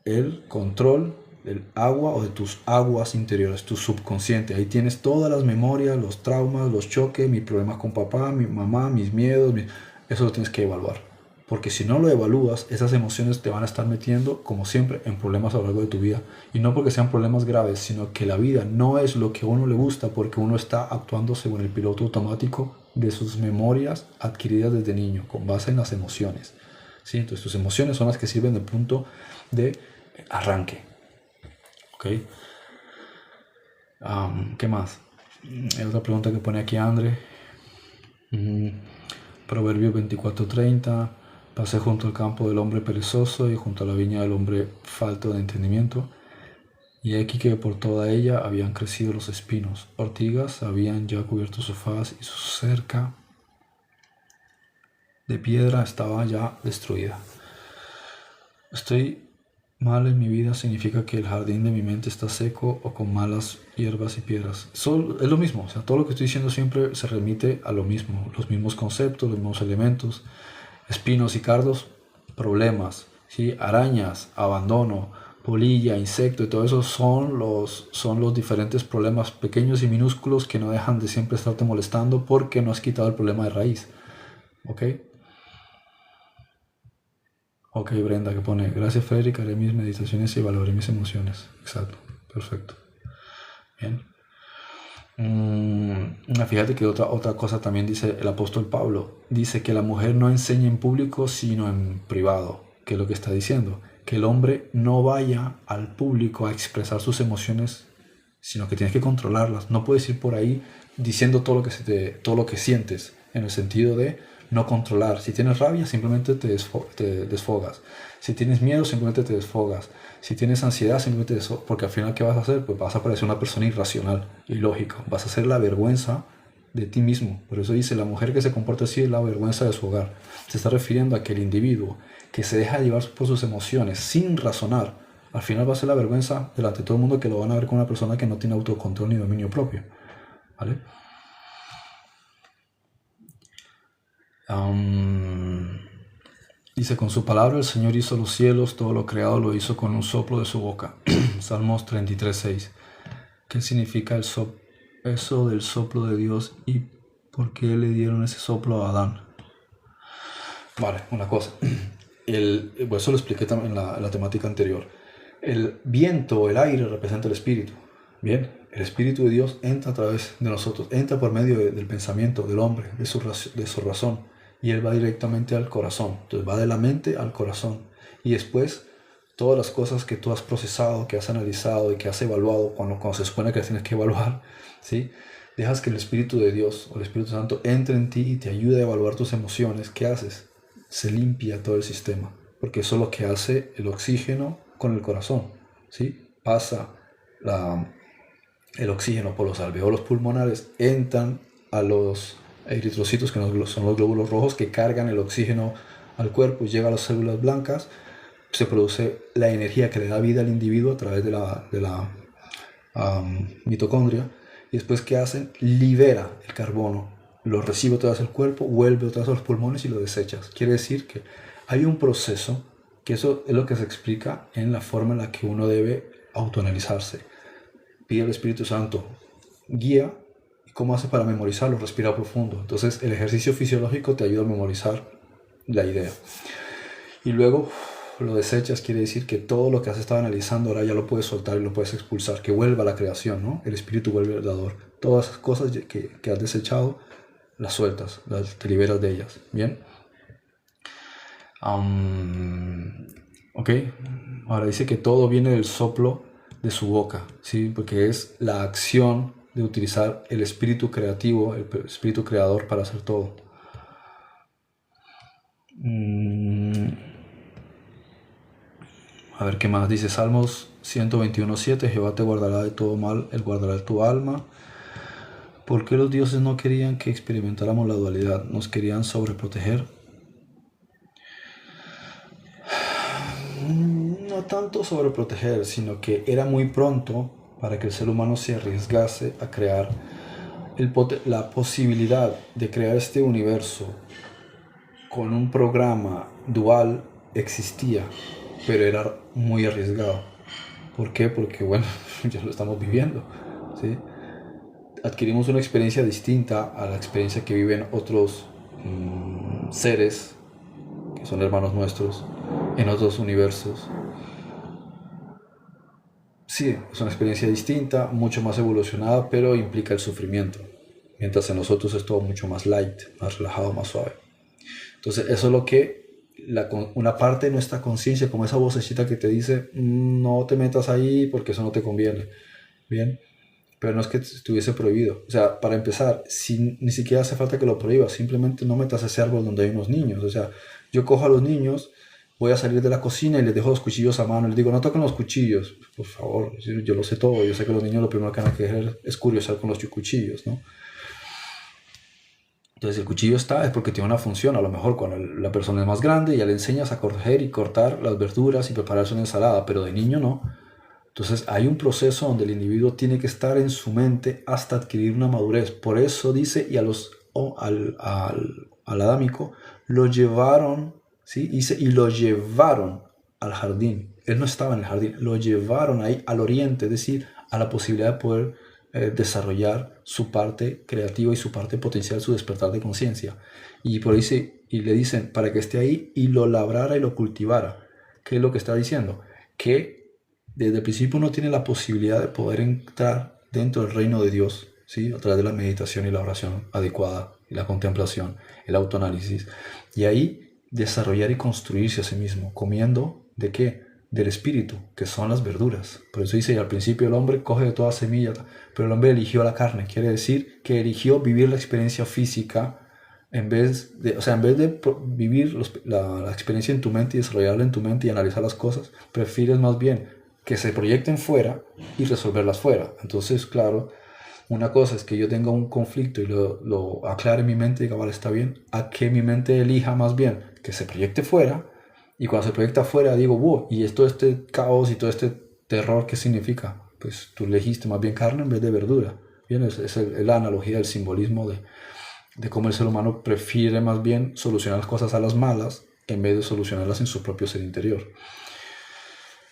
El control del agua o de tus aguas interiores, tu subconsciente. Ahí tienes todas las memorias, los traumas, los choques, mis problemas con papá, mi mamá, mis miedos. Eso lo tienes que evaluar. Porque si no lo evalúas, esas emociones te van a estar metiendo, como siempre, en problemas a lo largo de tu vida. Y no porque sean problemas graves, sino que la vida no es lo que a uno le gusta, porque uno está actuando según el piloto automático de sus memorias adquiridas desde niño, con base en las emociones. ¿Sí? Entonces tus emociones son las que sirven de punto de arranque. ¿Ok? ¿Qué más? Hay otra pregunta que pone aquí André. Proverbios 24:30. Pasé junto al campo del hombre perezoso y junto a la viña del hombre falto de entendimiento. Y aquí que por toda ella habían crecido los espinos. Ortigas habían ya cubierto su faz y su cerca de piedra estaba ya destruida. Estoy mal en mi vida significa que el jardín de mi mente está seco o con malas hierbas y piedras. Es lo mismo, o sea, todo lo que estoy diciendo siempre se remite a lo mismo, los mismos conceptos, los mismos elementos. Espinos y cardos, problemas, ¿sí? Arañas, abandono, polilla, insecto y todo eso son los diferentes problemas pequeños y minúsculos que no dejan de siempre estarte molestando porque no has quitado el problema de raíz. ¿Ok? Ok, Brenda, que pone, gracias Frederick, haré mis meditaciones y evaluaré mis emociones. Exacto, perfecto. Bien. Fíjate que otra cosa también dice el apóstol Pablo. Dice que la mujer no enseña en público sino en privado. ¿Qué es lo que está diciendo? Que el hombre no vaya al público a expresar sus emociones, sino que tienes que controlarlas. No puedes ir por ahí diciendo todo lo que sientes, en el sentido de no controlar. Si tienes rabia, simplemente te desfogas. Si tienes miedo, simplemente te desfogas. Si tienes ansiedad, simplemente eso, porque al final, ¿qué vas a hacer? Pues vas a parecer una persona irracional, ilógica. Vas a ser la vergüenza de ti mismo. Por eso dice, la mujer que se comporta así es la vergüenza de su hogar. Se está refiriendo a que el individuo que se deja llevar por sus emociones sin razonar, al final va a ser la vergüenza delante de todo el mundo, que lo van a ver como una persona que no tiene autocontrol ni dominio propio. ¿Vale? Dice, con su palabra el Señor hizo los cielos, todo lo creado lo hizo con un soplo de su boca. Salmos 33:6. ¿Qué significa eso del soplo de Dios y por qué le dieron ese soplo a Adán? Vale, una cosa. Pues eso lo expliqué también en la temática anterior. El viento, el aire, representa el espíritu. Bien, el espíritu de Dios entra a través de nosotros, entra por medio del pensamiento del hombre, de su razón, y él va directamente al corazón. Entonces va de la mente al corazón. Y después, todas las cosas que tú has procesado, que has analizado y que has evaluado, cuando se supone que las tienes que evaluar, ¿sí? Dejas que el Espíritu de Dios o el Espíritu Santo entre en ti y te ayude a evaluar tus emociones. ¿Qué haces? Se limpia todo el sistema, porque eso es lo que hace el oxígeno con el corazón, ¿sí? Pasa el oxígeno por los alveolos pulmonares, entran a los eritrocitos, que son los glóbulos rojos que cargan el oxígeno al cuerpo y llega a las células blancas. Se produce la energía que le da vida al individuo a través de la mitocondria. Y después, ¿qué hacen? Libera el carbono, lo recibe otra vez el cuerpo, vuelve otra vez a los pulmones y lo desechas. Quiere decir que hay un proceso, que eso es lo que se explica en la forma en la que uno debe autoanalizarse. Pide al Espíritu Santo guía. ¿Cómo hace para memorizarlo? Respira profundo. Entonces el ejercicio fisiológico te ayuda a memorizar la idea. Y luego lo desechas, quiere decir que todo lo que has estado analizando ahora ya lo puedes soltar y lo puedes expulsar, que vuelva a la creación, ¿no? El espíritu vuelve al dador. Todas esas cosas que has desechado, las sueltas, te liberas de ellas, ¿bien? Ok, ahora dice que todo viene del soplo de su boca, ¿sí? Porque es la acción de utilizar el espíritu creativo, el espíritu creador para hacer todo. A ver qué más dice Salmos 121:7. Jehová te guardará de todo mal, él guardará tu alma. ¿Por qué los dioses no querían que experimentáramos la dualidad? ¿Nos querían sobreproteger? No tanto sobreproteger, sino que era muy pronto para que el ser humano se arriesgase a crear la posibilidad de crear este universo con un programa dual. Existía, pero era muy arriesgado. ¿Por qué? Porque, bueno, ya lo estamos viviendo, ¿sí? Adquirimos una experiencia distinta a la experiencia que viven otros seres que son hermanos nuestros en otros universos. Sí, es una experiencia distinta, mucho más evolucionada, pero implica el sufrimiento. Mientras en nosotros es todo mucho más light, más relajado, más suave. Entonces eso es lo que una parte de nuestra conciencia, como esa vocecita que te dice, no te metas ahí porque eso no te conviene. Bien, pero no es que estuviese prohibido. O sea, para empezar, ni siquiera hace falta que lo prohíbas, simplemente no metas ese árbol donde hay unos niños. O sea, yo cojo a los niños, voy a salir de la cocina y les dejo los cuchillos a mano, les digo, no toquen los cuchillos, por favor, yo lo sé todo, yo sé que los niños lo primero que van a querer es curiosar con los cuchillos, ¿no? Entonces el cuchillo es porque tiene una función. A lo mejor cuando la persona es más grande ya le enseñas a coger y cortar las verduras y prepararse una ensalada, pero de niño no. Entonces hay un proceso donde el individuo tiene que estar en su mente hasta adquirir una madurez. Por eso dice, y al adámico lo llevaron, ¿sí? Dice, y lo llevaron al jardín. Él no estaba en el jardín, lo llevaron ahí al oriente, es decir, a la posibilidad de poder desarrollar su parte creativa y su parte potencial, su despertar de conciencia. Y por ahí y le dicen para que esté ahí y lo labrara y lo cultivara. ¿Qué es lo que está diciendo? Que desde el principio uno tiene la posibilidad de poder entrar dentro del reino de Dios, ¿sí? A través de la meditación y la oración adecuada, y la contemplación, el autoanálisis. Y ahí desarrollar y construirse a sí mismo, comiendo ¿de qué? Del espíritu, que son las verduras. Por eso dice, y al principio el hombre coge de toda semilla, pero el hombre eligió la carne. Quiere decir que eligió vivir la experiencia física en vez de vivir la experiencia en tu mente y desarrollarla en tu mente y analizar las cosas, prefieres más bien que se proyecten fuera y resolverlas fuera. Entonces, claro, una cosa es que yo tenga un conflicto y lo aclare en mi mente y diga, vale, está bien, a que mi mente elija más bien que se proyecte fuera, y cuando se proyecta fuera digo, wow, y todo este caos y todo este terror, ¿qué significa? Pues tú elegiste más bien carne en vez de verdura. Bien, es la analogía, el simbolismo de cómo el ser humano prefiere más bien solucionar las cosas a las malas en vez de solucionarlas en su propio ser interior.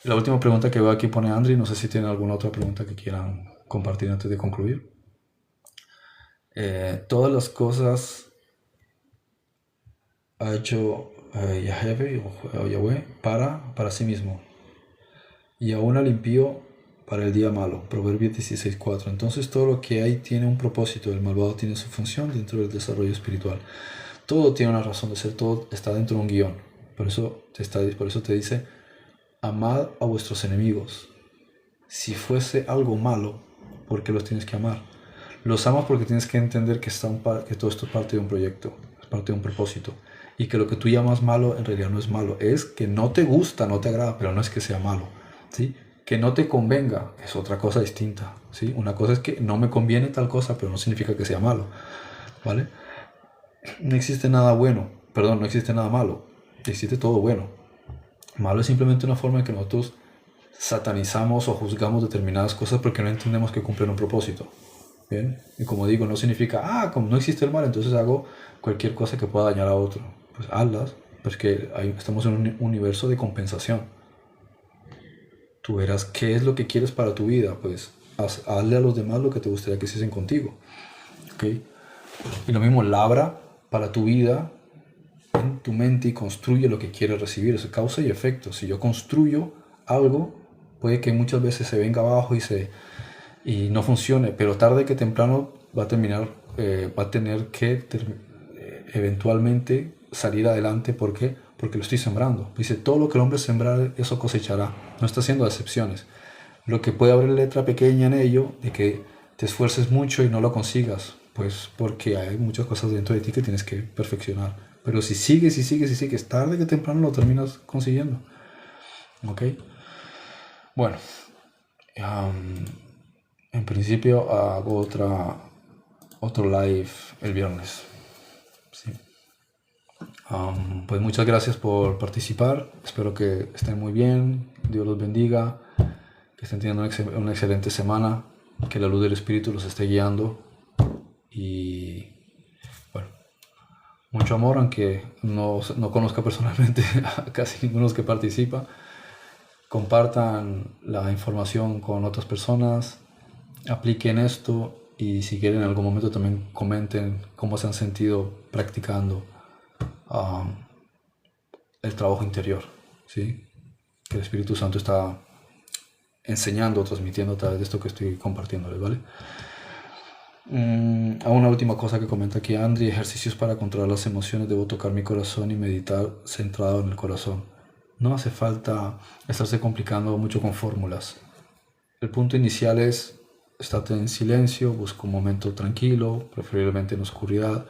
La última pregunta que veo aquí pone Andri, no sé si tienen alguna otra pregunta que quieran compartir antes de concluir. Todas las cosas ha hecho Yahweh para sí mismo, y aún la limpió para el día malo. Proverbios 16:4. Entonces todo lo que hay tiene un propósito, el malvado tiene su función dentro del desarrollo espiritual. Todo tiene una razón de ser, todo está dentro de un guión. Por eso te dice, amad a vuestros enemigos. Si fuese algo malo, ¿por qué los tienes que amar? Los amas porque tienes que entender que todo esto es parte de un proyecto, es parte de un propósito. Y que lo que tú llamas malo en realidad no es malo. Es que no te gusta, no te agrada, pero no es que sea malo, ¿sí? Que no te convenga es otra cosa distinta, ¿sí? Una cosa es que no me conviene tal cosa, pero no significa que sea malo, ¿vale? No existe nada bueno, perdón, no existe nada malo. Existe todo bueno. Malo es simplemente una forma en que nosotros satanizamos o juzgamos determinadas cosas porque no entendemos que cumplen un propósito. ¿Bien? Y como digo, no significa, como no existe el mal, entonces hago cualquier cosa que pueda dañar a otro. Pues hazlas, porque estamos en un universo de compensación. Tú verás qué es lo que quieres para tu vida, pues hazle a los demás lo que te gustaría que hiciesen contigo. ¿Okay? Y lo mismo, labra para tu vida en tu mente y construye lo que quieres recibir. Es causa y efecto. Si yo construyo algo, puede que muchas veces se venga abajo y no funcione, pero tarde que temprano va a tener que eventualmente salir adelante. ¿Por qué? Porque lo estoy sembrando. Dice, todo lo que el hombre sembrar, eso cosechará. No está haciendo excepciones. Lo que puede haber letra pequeña en ello, de que te esfuerces mucho y no lo consigas, pues porque hay muchas cosas dentro de ti que tienes que perfeccionar. Pero si sigues, tarde que temprano lo terminas consiguiendo. ¿Ok? Bueno, en principio hago otro live el viernes. Sí. Pues muchas gracias por participar. Espero que estén muy bien. Dios los bendiga. Que estén teniendo una excelente semana. Que la luz del Espíritu los esté guiando. Y bueno, mucho amor, aunque no conozca personalmente a casi ninguno de los que participa. Compartan la información con otras personas. Apliquen esto. Y si quieren en algún momento también comenten cómo se han sentido practicando el trabajo interior, ¿sí? Que el Espíritu Santo está enseñando, transmitiendo a través de esto que estoy compartiéndoles, ¿vale? Una última cosa que comenta aquí Andri: ejercicios para controlar las emociones. Debo tocar mi corazón y meditar centrado en el corazón. No hace falta estarse complicando mucho con fórmulas. El punto inicial es: estate en silencio, busca un momento tranquilo, preferiblemente en oscuridad,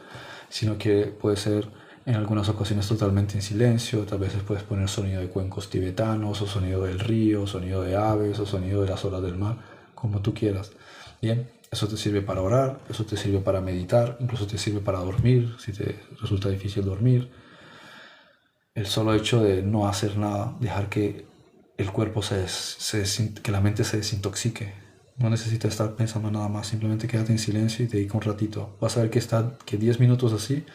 sino que puede ser en algunas ocasiones totalmente en silencio. Otras veces puedes poner sonido de cuencos tibetanos, o sonido del río, sonido de aves, o sonido de las olas del mar, como tú quieras. Bien, eso te sirve para orar, eso te sirve para meditar, incluso te sirve para dormir, si te resulta difícil dormir. El solo hecho de no hacer nada, dejar que el cuerpo que la mente se desintoxique. No necesitas estar pensando nada más, simplemente quédate en silencio y dedica un ratito. Vas a ver que 10 minutos así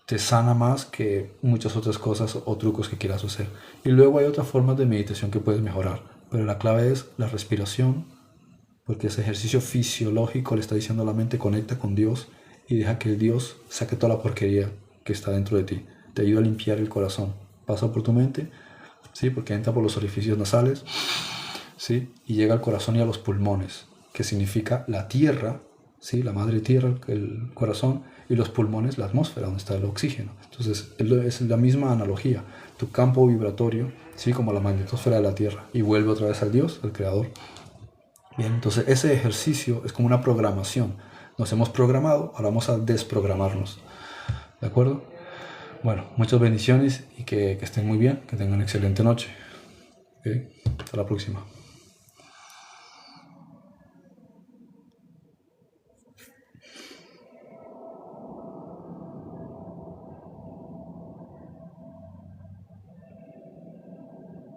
te sana más que muchas otras cosas o trucos que quieras hacer. Y luego hay otras formas de meditación que puedes mejorar, pero la clave es la respiración, porque ese ejercicio fisiológico le está diciendo a la mente: conecta con Dios y deja que el Dios saque toda la porquería que está dentro de ti. Te ayuda a limpiar el corazón. Pasa por tu mente, ¿sí? Porque entra por los orificios nasales, ¿sí? Y llega al corazón y a los pulmones, que significa la tierra ¿sí? La madre tierra, el corazón, y los pulmones, la atmósfera, donde está el oxígeno. Entonces, es la misma analogía. Tu campo vibratorio, ¿sí? Como la magnetosfera de la Tierra, y vuelve otra vez al Dios, al Creador. Bien, entonces ese ejercicio es como una programación. Nos hemos programado, ahora vamos a desprogramarnos. ¿De acuerdo? Bueno, muchas bendiciones y que estén muy bien, que tengan una excelente noche. ¿Okay? Hasta la próxima.